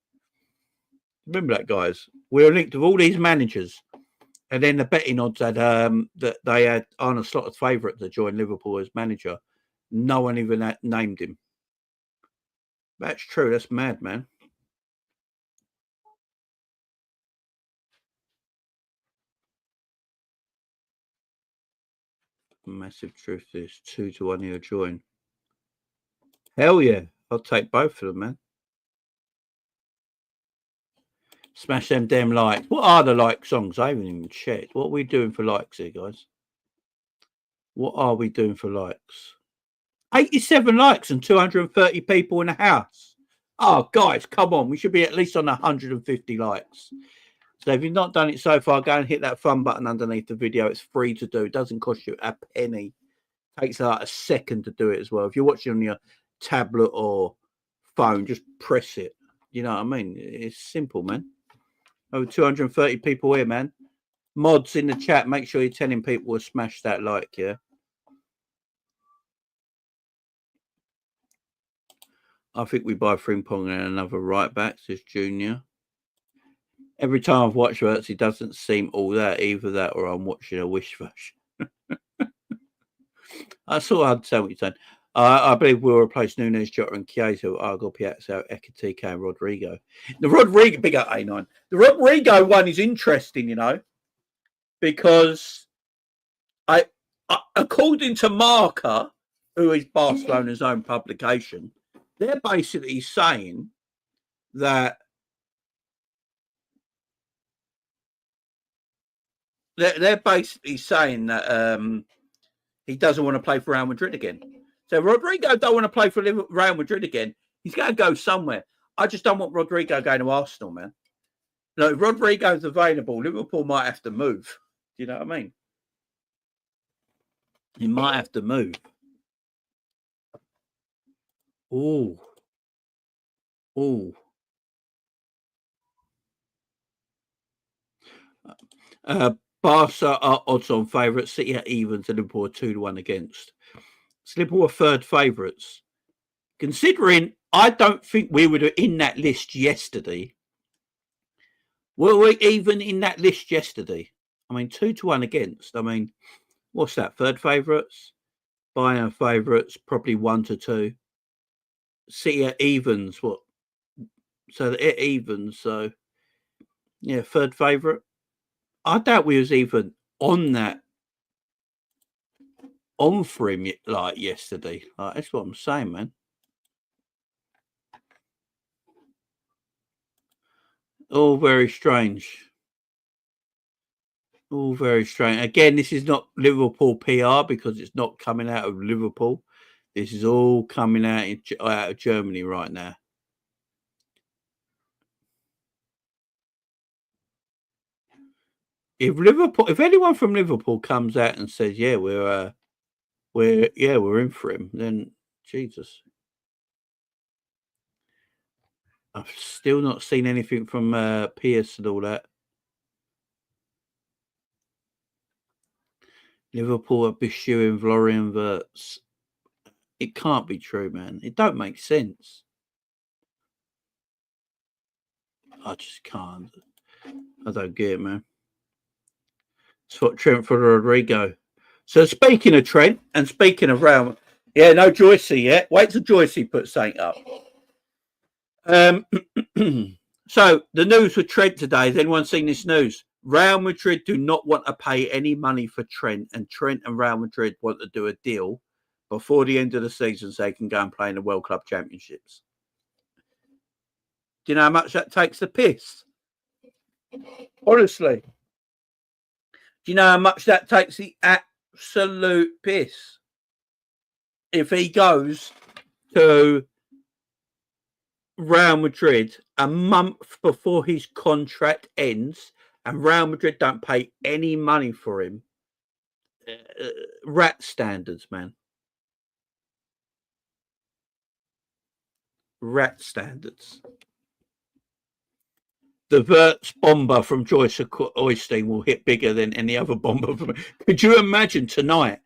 Remember that, guys? We were linked with all these managers. And then the betting odds had that they had Arne Slot as favourite to join Liverpool as manager. No one even named him. That's true. That's mad, man. Massive truth is 2-1 he'll join. Hell yeah. I'll take both of them, man. Smash them damn likes. What are the like songs? I haven't even checked. What are we doing for likes here, guys? What are we doing for likes? 87 likes and 230 people in the house. Oh, guys, come on. We should be at least on 150 likes. So if you've not done it so far, go and hit that fun button underneath the video. It's free to do. It doesn't cost you a penny. It takes like a second to do it as well. If you're watching on your tablet or phone, just press it. You know what I mean? It's simple, man. Over 230 people here, man. Mods in the chat. Make sure you're telling people to smash that like, yeah? I think we buy Frimpong and another right back, says Junior. Every time I've watched Verts, it doesn't seem all that. Either that or I'm watching a wish version. I sort of understand what you're saying. I believe we'll replace Nunes, Jota and Chiesa with Argo, Piazza, Ekatike and Rodrigo. The Rodrigo, big up A9. The Rodrigo one is interesting, you know, because I according to Marca, who is Barcelona's own publication, they're basically saying that they're basically saying that he doesn't want to play for Real Madrid again. So Rodrigo don't want to play for Real Madrid again. He's going to go somewhere. I just don't want Rodrigo going to Arsenal, man. No, if Rodrigo's available, Liverpool might have to move. Do you know what I mean? He might have to move. Ooh. Ooh. Barca are odds on favourites. City are evens and Liverpool are 2-1 against. So Liverpool are third favourites. Considering I don't think we were in that list yesterday. Were we even in that list yesterday? I mean, 2-1 against. I mean, What's that? Third favourites? Bayern favourites, probably 1 to 2. City at evens, what? So it evens, so yeah, third favourite. I doubt we was even on that on for him like yesterday. Like, that's what I'm saying, man. All very strange. All very strange. Again, this is not Liverpool PR because it's not coming out of Liverpool. This is all coming out of Germany right now. If anyone from Liverpool comes out and says, "Yeah, we're in for him," then Jesus. I've still not seen anything from Pierce and all that. Liverpool are pursuing Florian Wirtz. It can't be true, man. It don't make sense. I just can't. I don't get it, man. It's what Trent for Rodrigo. So speaking of Trent and speaking of Real, yeah, no Joycey yet. Wait till Joycey puts something up. So the news with Trent today. Has anyone seen this news? Real Madrid do not want to pay any money for Trent, and Trent and Real Madrid want to do a deal before the end of the season so they can go and play in the World Club Championships. Do you know how much that takes the piss? Honestly. Do you know how much that takes the absolute piss? If he goes to Real Madrid a month before his contract ends and Real Madrid don't pay any money for him, rat standards, man. Rat standards. The Wirtz bomber from Joyce Oystein will hit bigger than any other bomber. Could you imagine tonight,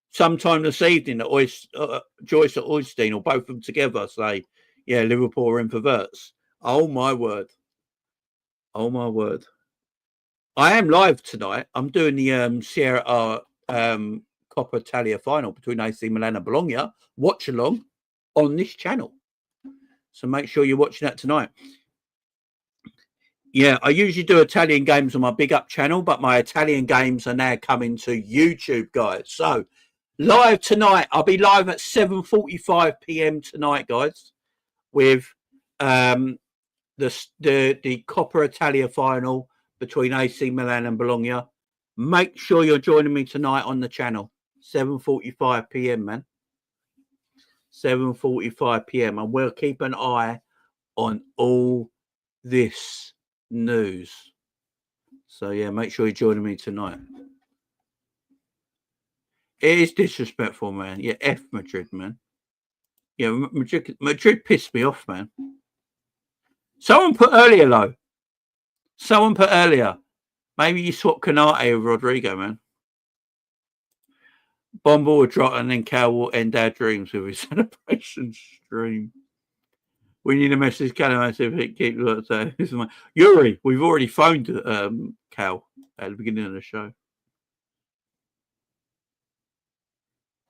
sometime this evening, that Joyce Oystein or both of them together say, "Yeah, Liverpool are in for Wirtz"? Oh my word! Oh my word! I am live tonight. I'm doing the Serie A Coppa Italia final between AC Milan and Bologna. Watch along on this channel. So make sure you're watching that tonight. Yeah, I usually do Italian games on my Big Up channel, but my Italian games are now coming to YouTube, guys. So live tonight, I'll be live at 7:45 p.m. tonight, guys, with the Coppa Italia final between AC Milan and Bologna. Make sure you're joining me tonight on the channel, 7:45 p.m. man. 7:45 p.m. and we'll keep an eye on all this news. So yeah, make sure you're joining me tonight. It is disrespectful, man. Yeah, F Madrid, man. Yeah, Madrid pissed me off, man. Someone put earlier, though. Someone put earlier. Maybe you swap Konate with Rodrigo, man. Bomber will drop and then Cal will end our dreams with his celebration stream. We need a message, Cal, if it keeps like Yuri, we've already phoned Cal at the beginning of the show.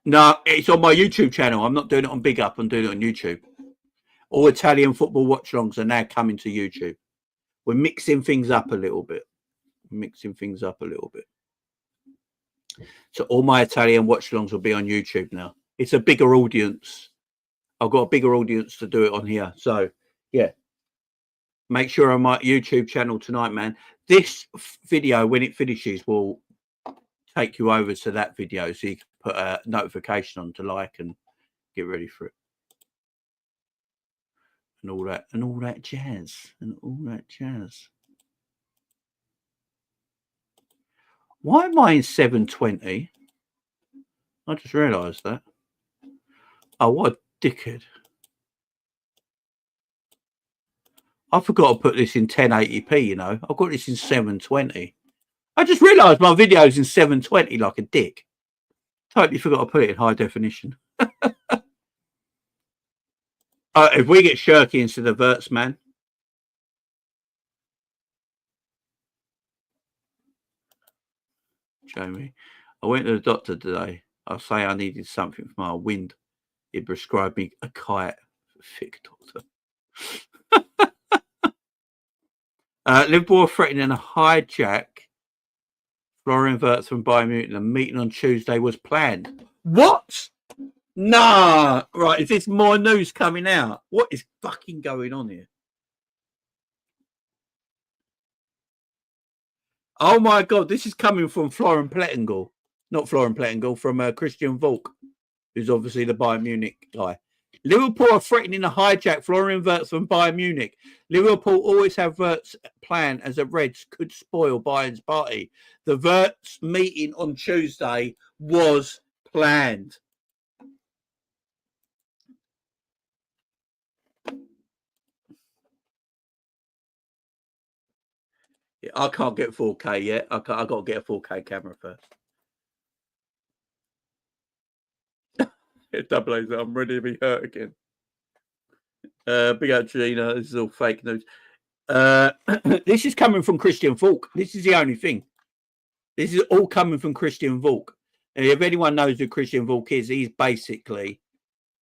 No, it's on my YouTube channel. I'm not doing it on Big Up. I'm doing it on YouTube. All Italian football watch-alongs are now coming to YouTube. We're mixing things up a little bit. So all my Italian watch-alongs will be on YouTube now. It's a bigger audience. I've got a bigger audience to do it on here. So, yeah. Make sure on my YouTube channel tonight, man. This video, when it finishes, will take you over to that video. So you can put a notification on to like and get ready for it. And all that jazz. Why am I in 720? I just realised that. Oh, what a dickhead. I forgot to put this in 1080p, you know. I've got this in 720. I just realised my video's in 720 like a dick. Totally forgot to put it in high definition. If we get Shirky instead of Wirtz, man. Jeremie, went to the doctor today. I say I needed something for my wind. He prescribed me a kite. Thick doctor. Liverpool are threatening a hijack. Florian Wirtz from Bayern Munich. The meeting on Tuesday was planned. What? Nah. Right, is this more news coming out? What is fucking going on here? Oh my God, this is coming from Florian Plettengal. Not Florian Plettengal, from Christian Volk, who's obviously the Bayern Munich guy. Liverpool are threatening a hijack Florian Wirtz from Bayern Munich. Liverpool always have Wirtz plan as the Reds could spoil Bayern's party. The Wirtz meeting on Tuesday was planned. Yeah, I can't get 4K yet. I've got to get a 4K camera first. Double A's, I'm ready to be hurt again. Big up, Gina. This is all fake news. This is coming from Christian Volk. This is the only thing. This is all coming from Christian Volk. And if anyone knows who Christian Volk is, he's basically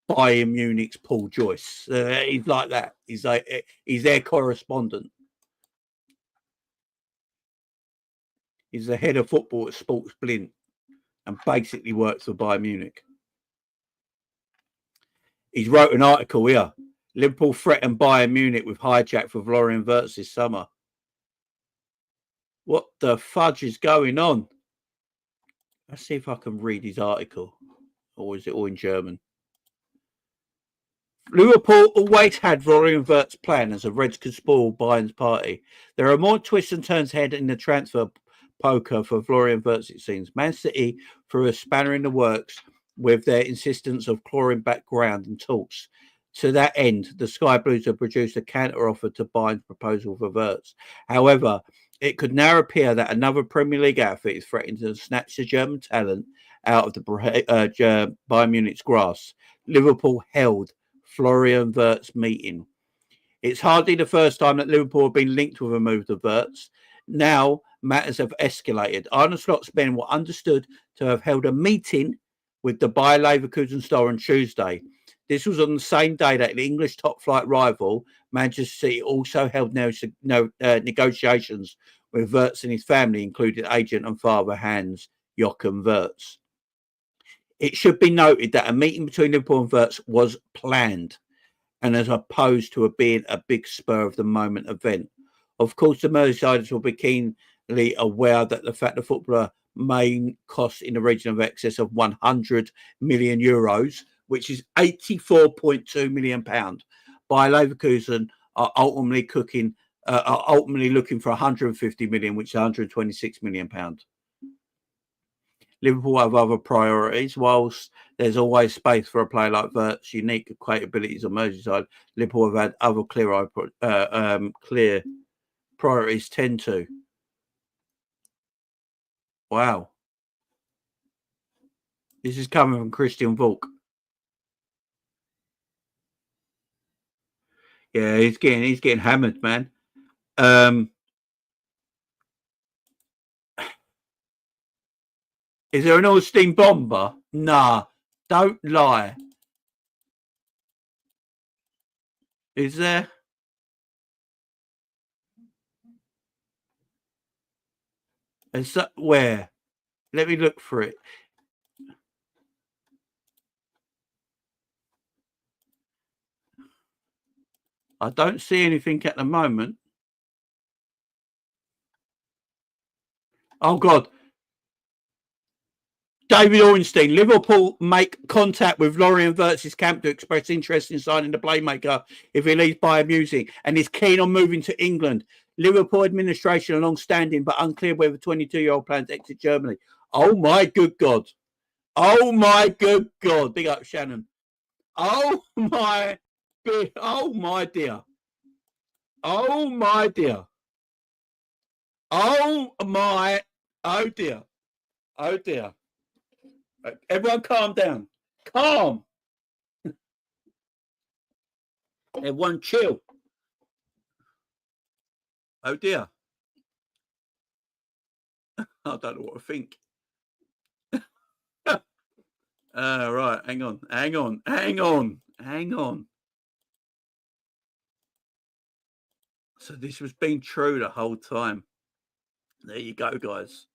Bayern Munich's Paul Joyce. He's like that. He's their correspondent. He's the head of football at Sports Blind and basically works for Bayern Munich. He's wrote an article here. Liverpool threatened Bayern Munich with hijack for Florian Wirtz this summer. What the fudge is going on? Let's see if I can read his article. Or is it all in German? Liverpool always had Florian Wirtz's plan as the Reds could spoil Bayern's party. There are more twists and turns ahead in the transfer poker for Florian Wirtz, it seems. Man City threw a spanner in the works with their insistence of clawing back ground and talks. To that end, the Sky Blues have produced a counter-offer to Bayern's proposal for Wirtz. However, it could now appear that another Premier League outfit is threatening to snatch the German talent out of the Bayern Munich's grasp. Liverpool held Florian Wirtz meeting. It's hardly the first time that Liverpool have been linked with a move to Wirtz. Now, matters have escalated. Arne Slot's men were understood to have held a meeting with the Bayer Leverkusen star on Tuesday. This was on the same day that the English top-flight rival, Manchester City, also held negotiations with Wirtz and his family, including agent and father Hans Joachim Wirtz. It should be noted that a meeting between Liverpool and Wirtz was planned, and as opposed to being a big spur-of-the-moment event. Of course, the Merseysiders will be keenly aware that the fact the footballer may cost in the region of excess of 100 million euros, which is £84.2 million. Bayer Leverkusen are ultimately looking for 150 million, which is 126 million pounds. Liverpool have other priorities. Whilst there's always space for a player like Wirtz's unique capabilities on Merseyside, Liverpool have had other clear priorities tend to. Wow. This is coming from Christian Volk. Yeah, he's getting hammered, man. Is there an Austin bomber? Nah, don't lie. Is there? Is that where? Let me look for it. I don't see anything at the moment. Oh, God. David Ornstein, Liverpool make contact with Florian Wirtz's camp to express interest in signing the playmaker if he leaves Bayern Munich and is keen on moving to England. Liverpool administration are long-standing but unclear whether 22-year-old plans to exit Germany. Oh, my good God. Oh, my good God. Big up, Shannon. Oh, my dear. Oh, my dear. Oh, my dear. Oh, my. Oh, dear. Oh, dear. Everyone calm down. Calm. Everyone chill. Oh, dear. I don't know what to think. Right. Hang on. So this was being true the whole time. There you go, guys.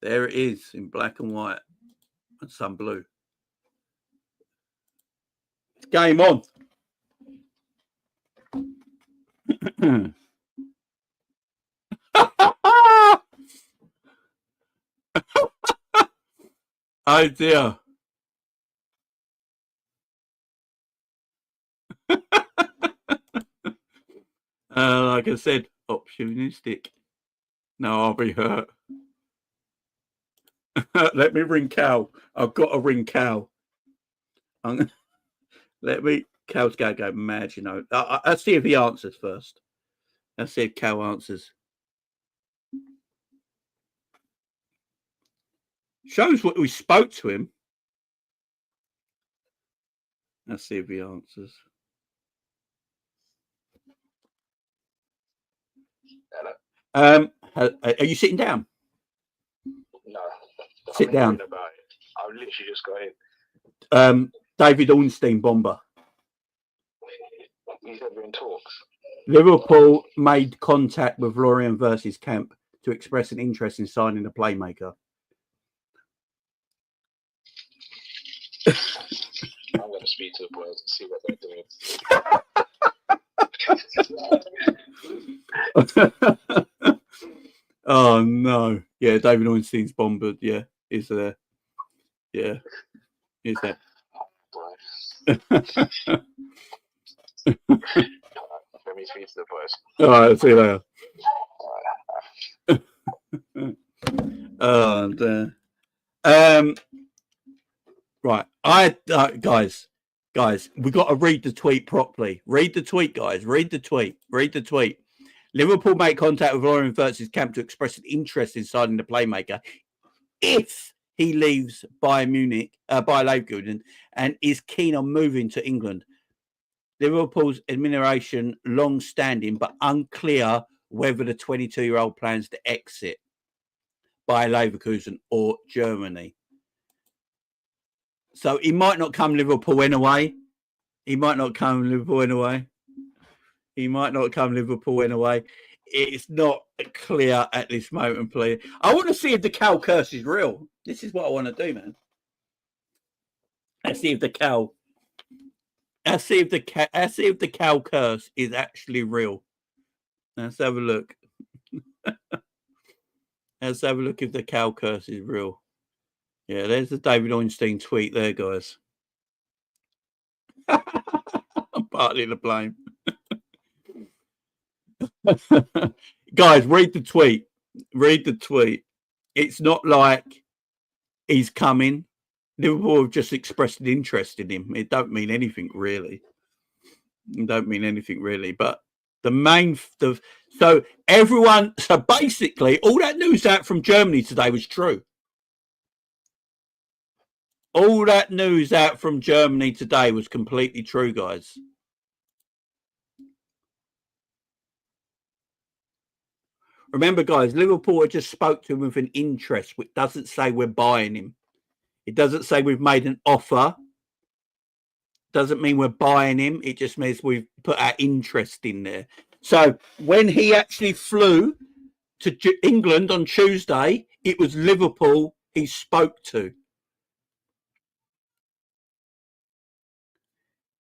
There it is in black and white and some blue. It's game on. Oh dear. Like I said, opportunistic. No, I'll be hurt. Let me ring Cal. I've got to ring Cal. Cal's going to go mad, you know. I'll see if he answers first. Let's see if Cal answers. Shows what we spoke to him. Let's see if he answers. Hello. Are you sitting down? No. Sit down. About it. I've literally just got in. David Ornstein bomber. He's ever in talks. Liverpool made contact with Lorient versus Camp to express an interest in signing a playmaker. I'm going to speak to the boys and see what they're doing. Oh no! Yeah, David Ornstein's bombered. Yeah, is there? Yeah, is that? Let me speak to the boys. All right, see you later. Right, guys, we got to read the tweet properly. Read the tweet, guys. Read the tweet. Liverpool make contact with Lorient versus Camp to express an interest in signing the playmaker if he leaves Bayern Munich, Leverkusen, and is keen on moving to England. Liverpool's administration long-standing but unclear whether the 22-year-old plans to exit Bayer Leverkusen or Germany. So he might not come Liverpool anyway. It's not clear at this moment, please. I want to see if the cow curse is real. This is what I want to do, man. Let's see if the cow curse is actually real. Let's have a look. Let's have a look if the cow curse is real. Yeah, there's the David Ornstein tweet there, guys. I'm partly to blame. Guys, read the tweet. It's not like he's coming. Liverpool have just expressed an interest in him. It don't mean anything really. But so basically all that news out from Germany today was true. All that news out from Germany today was completely true, guys. Remember, guys, Liverpool had just spoke to him with an interest, which doesn't say we're buying him. It doesn't say we've made an offer. Doesn't mean we're buying him. It just means we've put our interest in there. So when he actually flew to England on Tuesday, it was Liverpool he spoke to.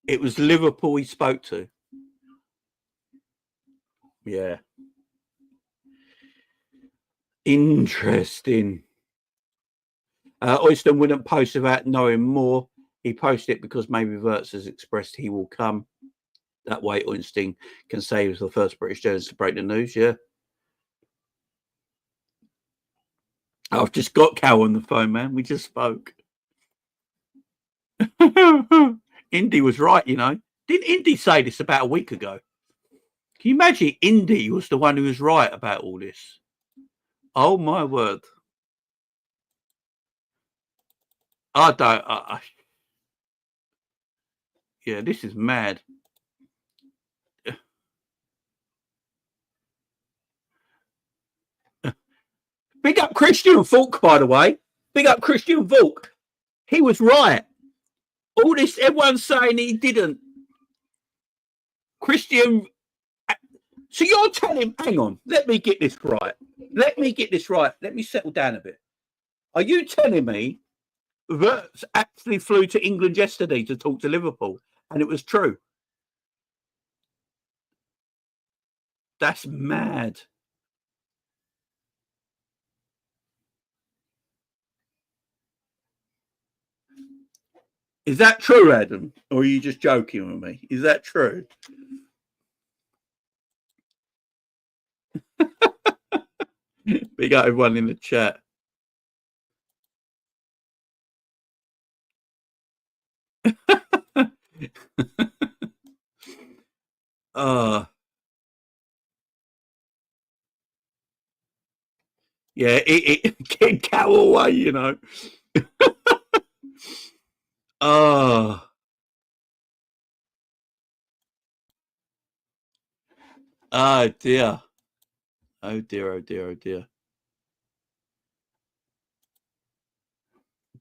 It was Liverpool he spoke to. Yeah. Interesting. Oyston wouldn't post about knowing more. He posted it because maybe Wirtz has expressed he will come. That way, Oyston can say he was the first British journalist to break the news. Yeah. I've just got Cal on the phone, man. We just spoke. Indy was right, you know. Didn't Indy say this about a week ago? Can you imagine Indy was the one who was right about all this? Oh, my word. Yeah, this is mad. Big up Christian Volk, by the way. Big up Christian Volk. He was right. All this, everyone's saying he didn't. Christian. So you're telling, hang on, let me get this right. Let me settle down a bit. Are you telling me Wirtz actually flew to England yesterday to talk to Liverpool and it was true? That's mad. Is that true, Adam? Or are you just joking with me? Is that true? We got everyone in the chat. Yeah, it can cow away, you know. Oh dear. Oh dear, oh dear, oh dear.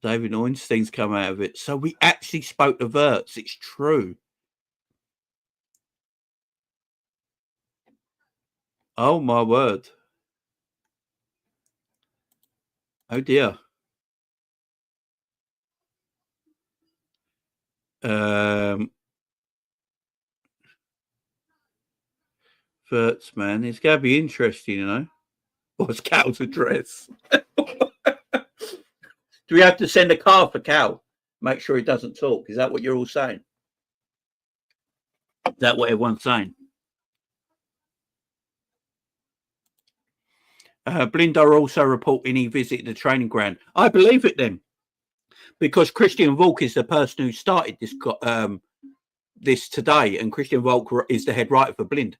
David Ornstein's come out of it. So we actually spoke to Wirtz. It's true. Oh my word. Oh dear. Wirtz, man, it's going to be interesting, you know. What's Cal's address? Do we have to send a car for Cal? Make sure he doesn't talk. Is that what you're all saying? Is that what everyone's saying? Blind are also reporting he visited the training ground. I believe it then, because Christian Volk is the person who started this this today, and Christian Volk is the head writer for Blind.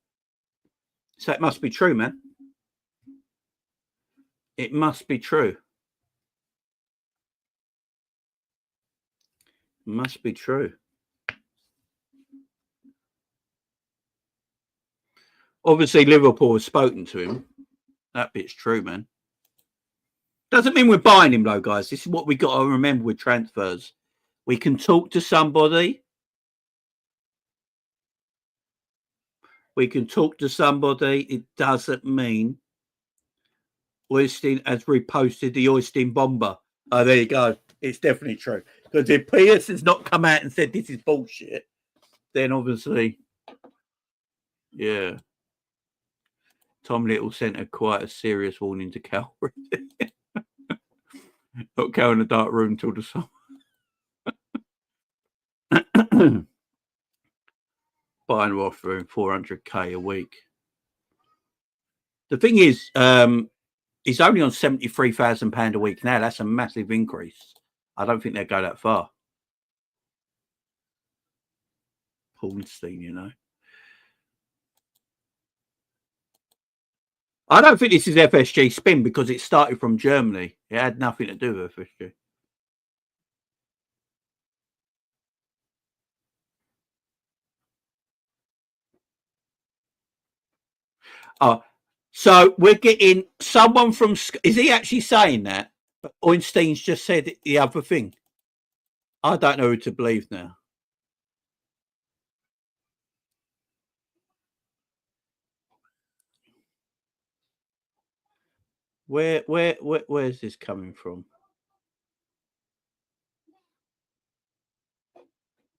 So it must be true, man. It must be true. It must be true. Obviously, Liverpool has spoken to him. That bit's true, man. Doesn't mean we're buying him, though, guys. This is what we got to remember with transfers. We can talk to somebody. We can talk to somebody. It doesn't mean Oystein has reposted the Oystein bomber. Oh, there you go. It's definitely true. Because if Pierce has not come out and said this is bullshit, then obviously, yeah. Tom Little sent quite a serious warning to Cal. Put Cal in a dark room until the summer. Buying her off for $400K a week. The thing is, he's only on £73,000 a week now. That's a massive increase. I don't think they'll go that far. Paulstein, you know. I don't think this is FSG spin because it started from Germany. It had nothing to do with FSG. Oh, so we're getting someone from. Is he actually saying that? Ornstein's just said the other thing. I don't know who to believe now. Where's this coming from?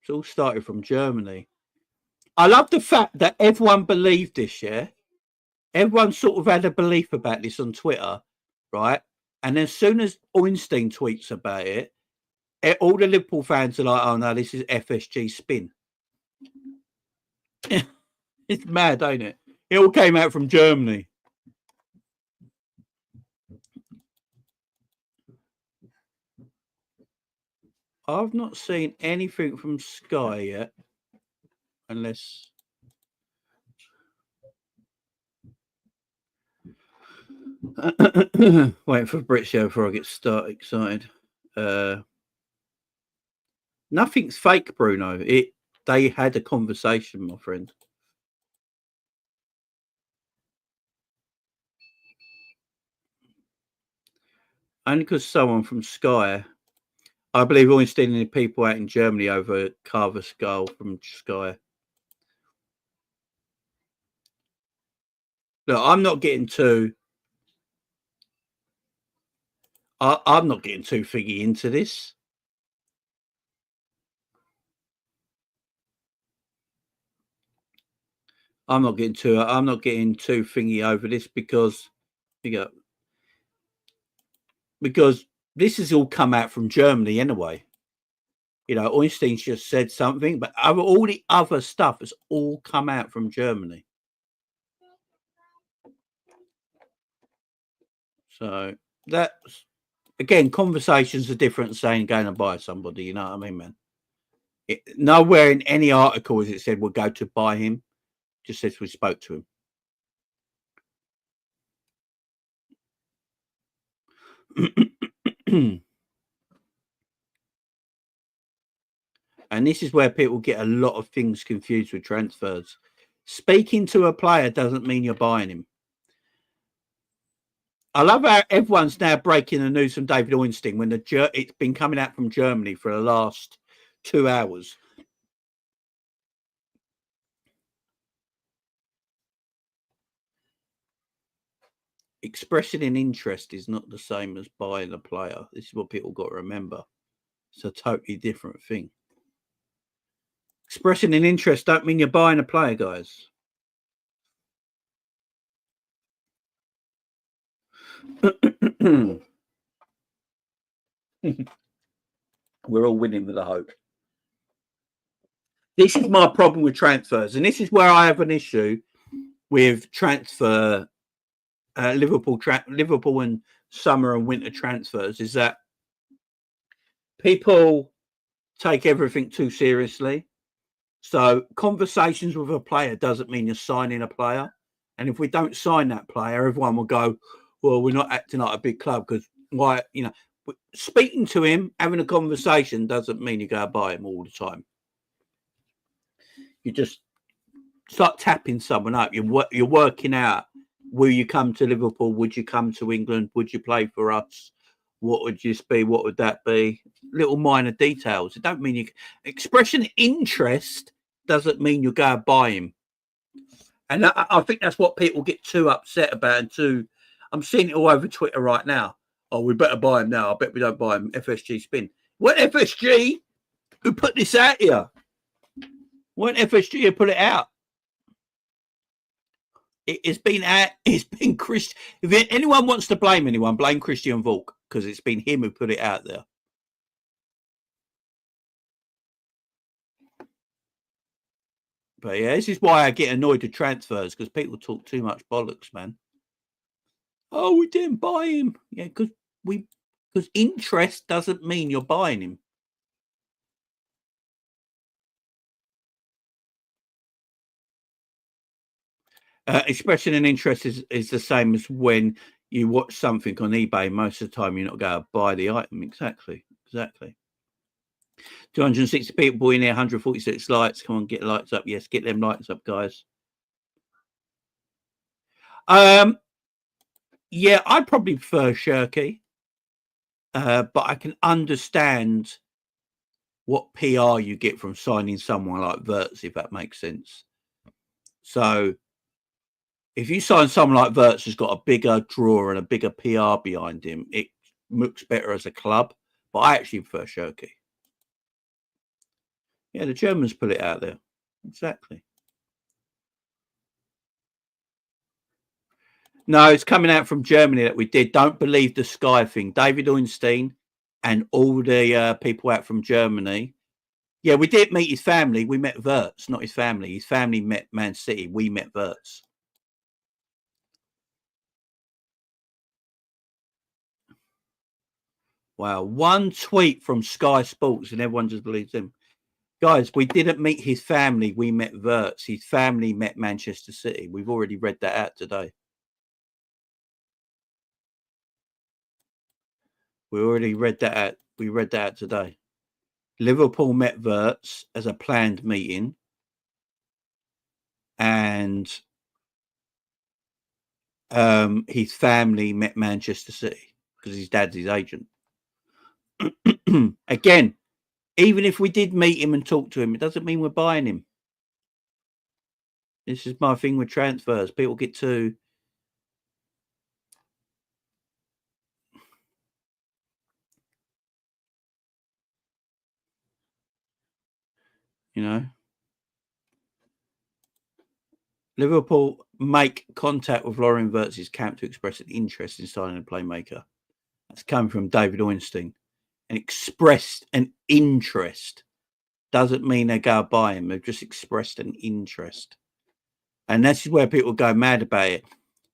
It's all started from Germany. I love the fact that everyone believed this, yeah? Everyone sort of had a belief about this on Twitter, right? And as soon as Ornstein tweets about it, all the Liverpool fans are like, oh no, this is FSG spin. It's mad, ain't it? It all came out from Germany. I've not seen anything from Sky yet, unless waiting for Brit show before I get excited. Nothing's fake, Bruno. They had a conversation, my friend. Only because someone from Sky. I believe Ornstein and the people out in Germany over Carver Skull from Sky. Look, I'm not getting too. I'm not getting too figgy into this. I'm not getting too thingy over this because this has all come out from Germany anyway. You know, Ornstein's just said something, but all the other stuff has all come out from Germany. So that's, again, conversations are different than saying going to buy somebody, you know what I mean, man? Nowhere in any article has it said we'll go to buy him. Just says we spoke to him. And this is where people get a lot of things confused with transfers. Speaking to a player doesn't mean you're buying him. I love how everyone's now breaking the news from David Ornstein when it's been coming out from Germany for the last 2 hours. Expressing an interest is not the same as buying a player. This is what people got to remember. It's a totally different thing. Expressing an interest don't mean you're buying a player, guys. We're all winning with a hope. This is my problem with transfers, and this is where I have an issue with transfer. Liverpool and summer and winter transfers is that people take everything too seriously. So conversations with a player doesn't mean you're signing a player. And if we don't sign that player, everyone will go, well, we're not acting like a big club because why, you know, speaking to him, having a conversation doesn't mean you go buy him all the time. You just start tapping someone up. You're working out, will you come to Liverpool? Would you come to England? Would you play for us? What would this be? What would that be? Little minor details. It don't mean you expression interest doesn't mean you go buy him. And I think that's what people get too upset about. And too, I'm seeing it all over Twitter right now. Oh, we better buy him now. I bet we don't buy him. FSG spin. What FSG who put this out here? What FSG who put it out? It's been out. It's been Christian. If anyone wants to blame anyone, blame Christian Volk because it's been him who put it out there. But yeah, this is why I get annoyed with transfers because people talk too much bollocks, man. Oh, we didn't buy him. Yeah, because interest doesn't mean you're buying him. Expressing an interest is the same as when you watch something on eBay. Most of the time, you're not going to buy the item. Exactly. 260 people in there, 146 likes. Come on, get lights up. Yes, get them lights up, guys. Yeah, I'd probably prefer Shirky, but I can understand what PR you get from signing someone like Wirtz, if that makes sense. So if you sign someone like Wirtz who's got a bigger draw and a bigger PR behind him, it looks better as a club. But I actually prefer Shirky. Yeah, the Germans put it out there. Exactly. No, it's coming out from Germany that we did. Don't believe the Sky thing. David Ornstein and all the people out from Germany. Yeah, we did meet his family. We met Wirtz, not his family. His family met Man City. We met Wirtz. Wow. One tweet from Sky Sports and everyone just believes him. Guys, we didn't meet his family. We met Wirtz. His family met Manchester City. We've already read that out today. We already read that out. We read that out today. Liverpool met Wirtz as a planned meeting. And his family met Manchester City because his dad's his agent. Again, even if we did meet him and talk to him, it doesn't mean we're buying him. This is my thing with transfers. People get too... You know, Liverpool make contact with Florian Wirtz's camp to express an interest in signing a playmaker. That's coming from David Ornstein. And expressed an interest doesn't mean they go buy him. They've just expressed an interest. And this is where people go mad about it.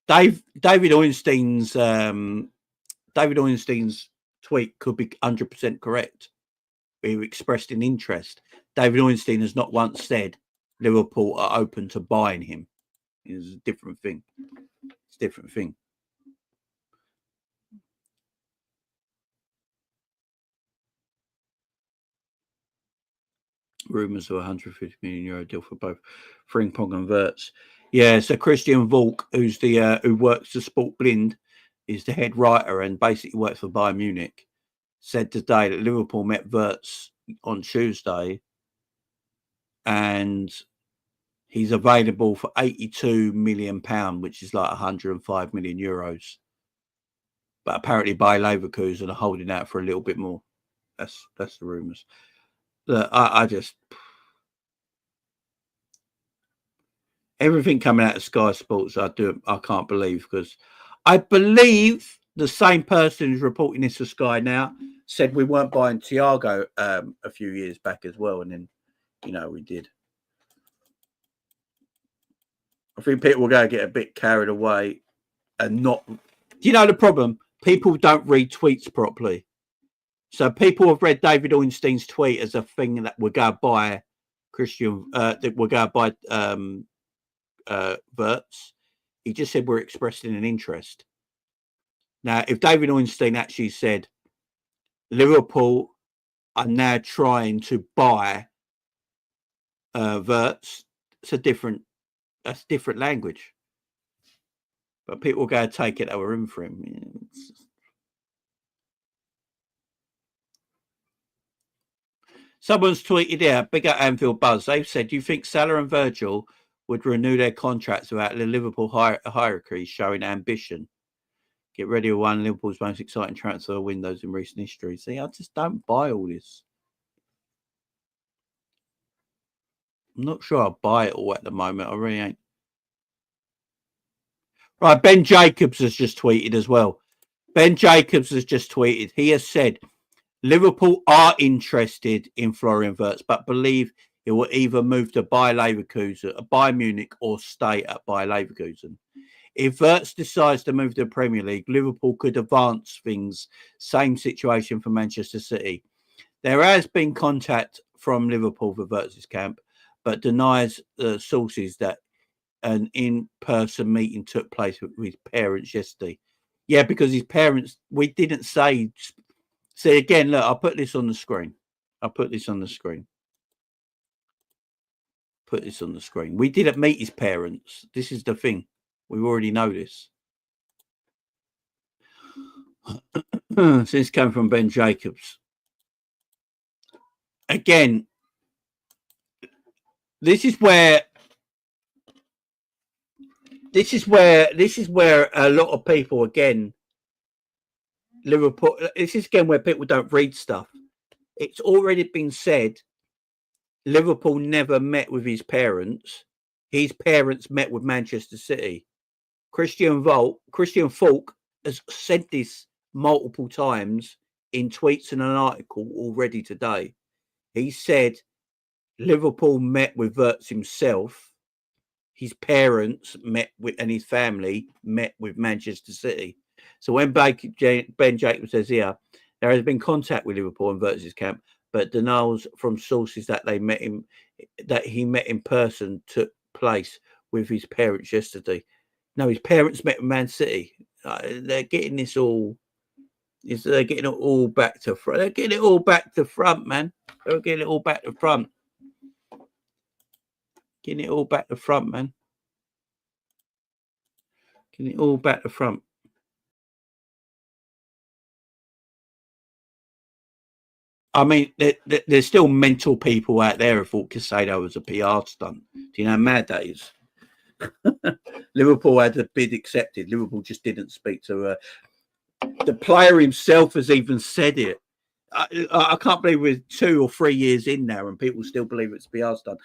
David Ornstein's tweet could be 100% correct. He expressed an interest. David Ornstein has not once said Liverpool are open to buying him. It's a different thing. It's a different thing. Rumours of a €150 million deal for both Frimpong and Wirtz. Yeah, so Christian Volk, who's the who works for Sport Blind, is the head writer and basically works for Bayern Munich, said today that Liverpool met Wirtz on Tuesday and he's available for £82 million, which is like €105 million. But apparently by Leverkusen are holding out for a little bit more. That's the rumours. Look, I just... Everything coming out of Sky Sports, I can't believe, because I believe the same person who's reporting this to Sky now said we weren't buying Thiago a few years back as well, and then, we did. I think people will go get a bit carried away and not... the problem? People don't read tweets properly. So people have read David Ornstein's tweet as a thing that we're going to buy Christian... that we're going to buy... Wirtz. He just said we're expressing an interest. Now, if David Ornstein actually said Liverpool are now trying to buy Wirtz, that's different language. But people are going to take it that we're in for him. Someone's tweeted out, big up Anfield Buzz. They've said, do you think Salah and Virgil would renew their contracts without the Liverpool hierarchy showing ambition? Get ready for one of Liverpool's most exciting transfer windows in recent history. See, I just don't buy all this. I'm not sure I'll buy it all at the moment. I really ain't. Right, Ben Jacobs has just tweeted as well. Ben Jacobs has just tweeted. He has said, Liverpool are interested in Florian Wirtz, but believe it will either move to Bayer Leverkusen, Bayern Munich, or stay at Bayer Leverkusen. If Wirtz decides to move to the Premier League, Liverpool could advance things. Same situation for Manchester City. There has been contact from Liverpool for Wirtz's camp, but denies sources that an in-person meeting took place with his parents yesterday. Yeah, because his parents, we didn't say... See, again, look, I'll put this on the screen. Put this on the screen. We didn't meet his parents. This is the thing. We already know this. So this came from Ben Jacobs. Again, this is where a lot of people, again, Liverpool, this is again where people don't read stuff. It's already been said Liverpool never met with his parents. His parents met with Manchester City. Christian Falk has said this multiple times in tweets and an article already today. He said Liverpool met with Wirtz himself. His parents met with, and his family met with Manchester City. So when Ben Jacobs says here, there has been contact with Liverpool and Wirtz's camp, but denials from sources that he met in person took place with his parents yesterday. No, his parents met with Man City. They're getting this all. They're getting it all back to front. They're getting it all back to front, man. They're getting it all back to front. Getting it all back to front, man. Getting it all back to front. I mean, there's still mental people out there who thought Casado was a PR stunt. Do you know how mad that is? Liverpool had the bid accepted. Liverpool just didn't speak to the player himself has even said it. I can't believe we're 2 or 3 years in now and people still believe it's a PR stunt.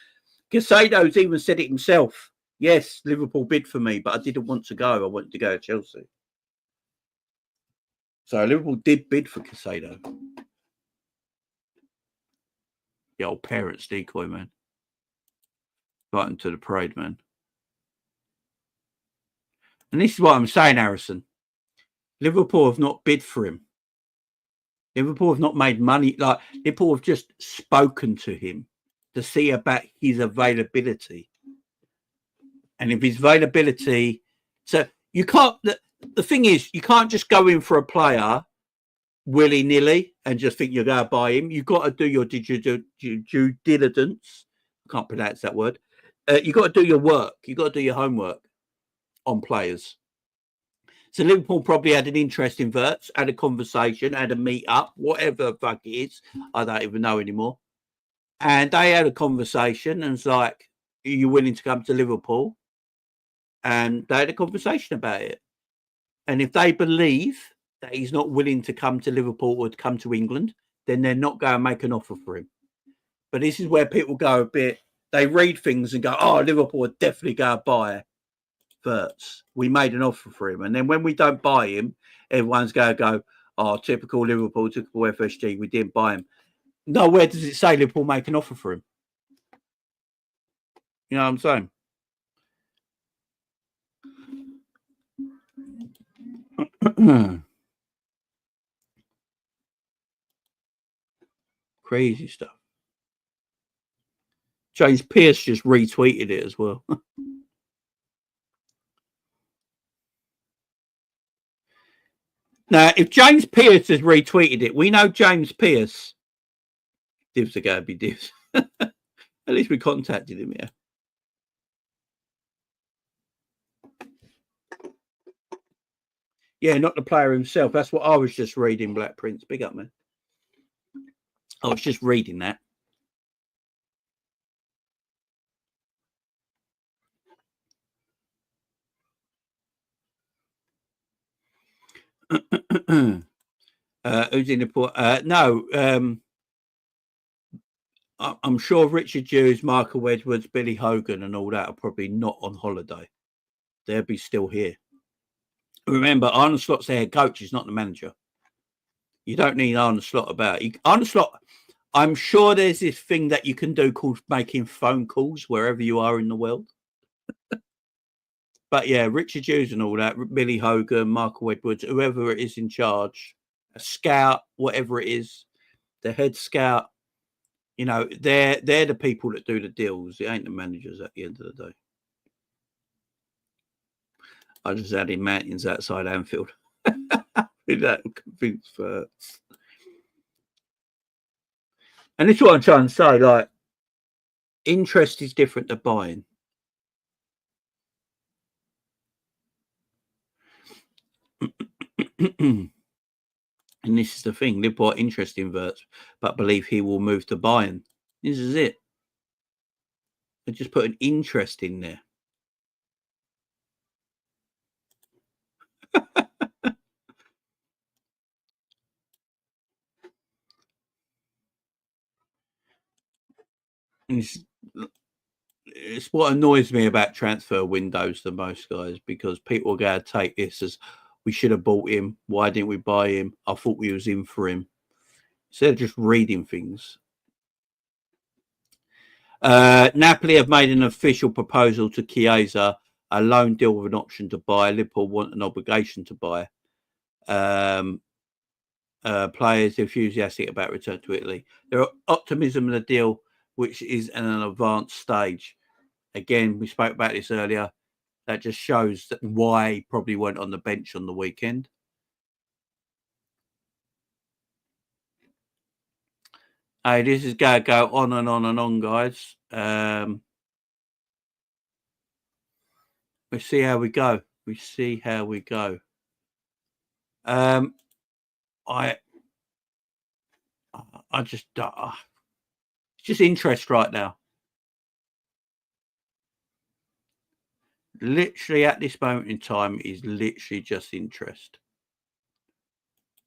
Casado's even said it himself. Yes, Liverpool bid for me, but I didn't want to go. I wanted to go to Chelsea. So Liverpool did bid for Casado. The old parents decoy, man. Right into the parade, man. And this is what I'm saying, Harrison. Liverpool have not bid for him. Liverpool have not made money. Like, Liverpool have just spoken to him to see about his availability. And if his availability... So you can't... The thing is, you can't just go in for a player willy-nilly and just think you're going to buy him. You've got to do your due diligence. I can't pronounce that word. You've got to do your work. You've got to do your homework on players. So Liverpool probably had an interest in Wirtz, had a conversation, had a meet up, whatever the fuck it is. I don't even know anymore. And they had a conversation and it's like, are you willing to come to Liverpool? And they had a conversation about it. And if they believe that he's not willing to come to Liverpool or to come to England, then they're not going to make an offer for him. But this is where people go a bit, they read things and go, oh, Liverpool are definitely going to buy Wirtz. We made an offer for him. And then when we don't buy him, everyone's going to go, oh, typical Liverpool, typical FSG, we didn't buy him. Nowhere does it say Liverpool make an offer for him. You know what I'm saying? Crazy stuff. James Pearce just retweeted it as well. Now, if James Pearce has retweeted it, we know James Pearce. Divs are going to be divs. At least we contacted him, yeah. Yeah, not the player himself. That's what I was just reading, Black Prince. Big up, man. I was just reading that. Who's in the port? No. I'm sure Richard Hughes, Michael Edwards, Billy Hogan and all that are probably not on holiday. They'll be still here. Remember, Arne Slot's the head coach. He's not the manager. You don't need Arne Slot about it. Arne Slot, I'm sure there's this thing that you can do called making phone calls wherever you are in the world. But yeah, Richard Hughes and all that, Billy Hogan, Michael Edwards, whoever it is in charge, a scout, whatever it is, the head scout, you know, they're the people that do the deals. It ain't the managers at the end of the day. I just had in mountains outside Anfield. That convinced first. And this is what I'm trying to say, like, interest is different to buying. And this is the thing, Liverpool are interested in Wirtz, but believe he will move to Bayern. This is it. They just put an interest in there. It's what annoys me about transfer windows the most, guys, because people are going to take this as we should have bought him. Why didn't we buy him? I thought we was in for him. Instead of just reading things. Napoli have made an official proposal to Chiesa, a loan deal with an option to buy. Liverpool want an obligation to buy. Players enthusiastic about return to Italy. There are optimism in the deal, which is in an advanced stage. Again, we spoke about this earlier. That just shows that why he probably went on the bench on the weekend. Hey, this is going to go on and on and on, guys. We see how we go. We see how we go. I just it's just interest right now. Literally at this moment in time is literally just interest.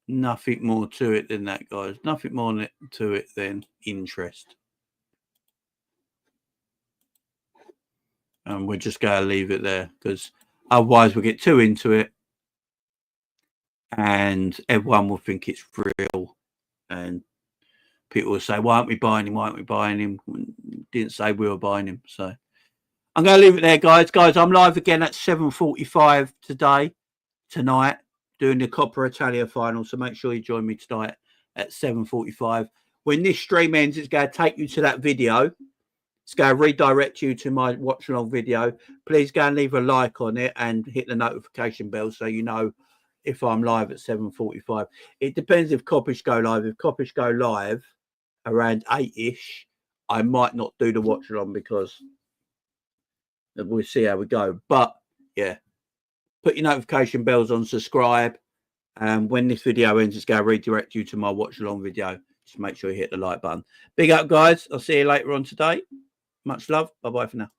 Nothing more to it than that, guys. Nothing more to it than interest. And we're just going to leave it there because otherwise we'll get too into it and everyone will think it's real. And people will say, why aren't we buying him? Why aren't we buying him? Didn't say we were buying him. So I'm going to leave it there, guys. Guys, I'm live again at 7:45 tonight, doing the Coppa Italia final. So make sure you join me tonight at 7:45. When this stream ends, it's going to take you to that video. It's going to redirect you to my watch along video. Please go and leave a like on it and hit the notification bell so you know if I'm live at 7:45. It depends if Coppish go live. If Coppish go live around 8-ish, I might not do the watch along because we'll see how we go. But yeah, put your notification bells on, subscribe, and when this video ends, it's going to redirect you to my watch along video. Just make sure you hit the like button. Big up, guys. I'll see you later on today. Much love. Bye-bye for now.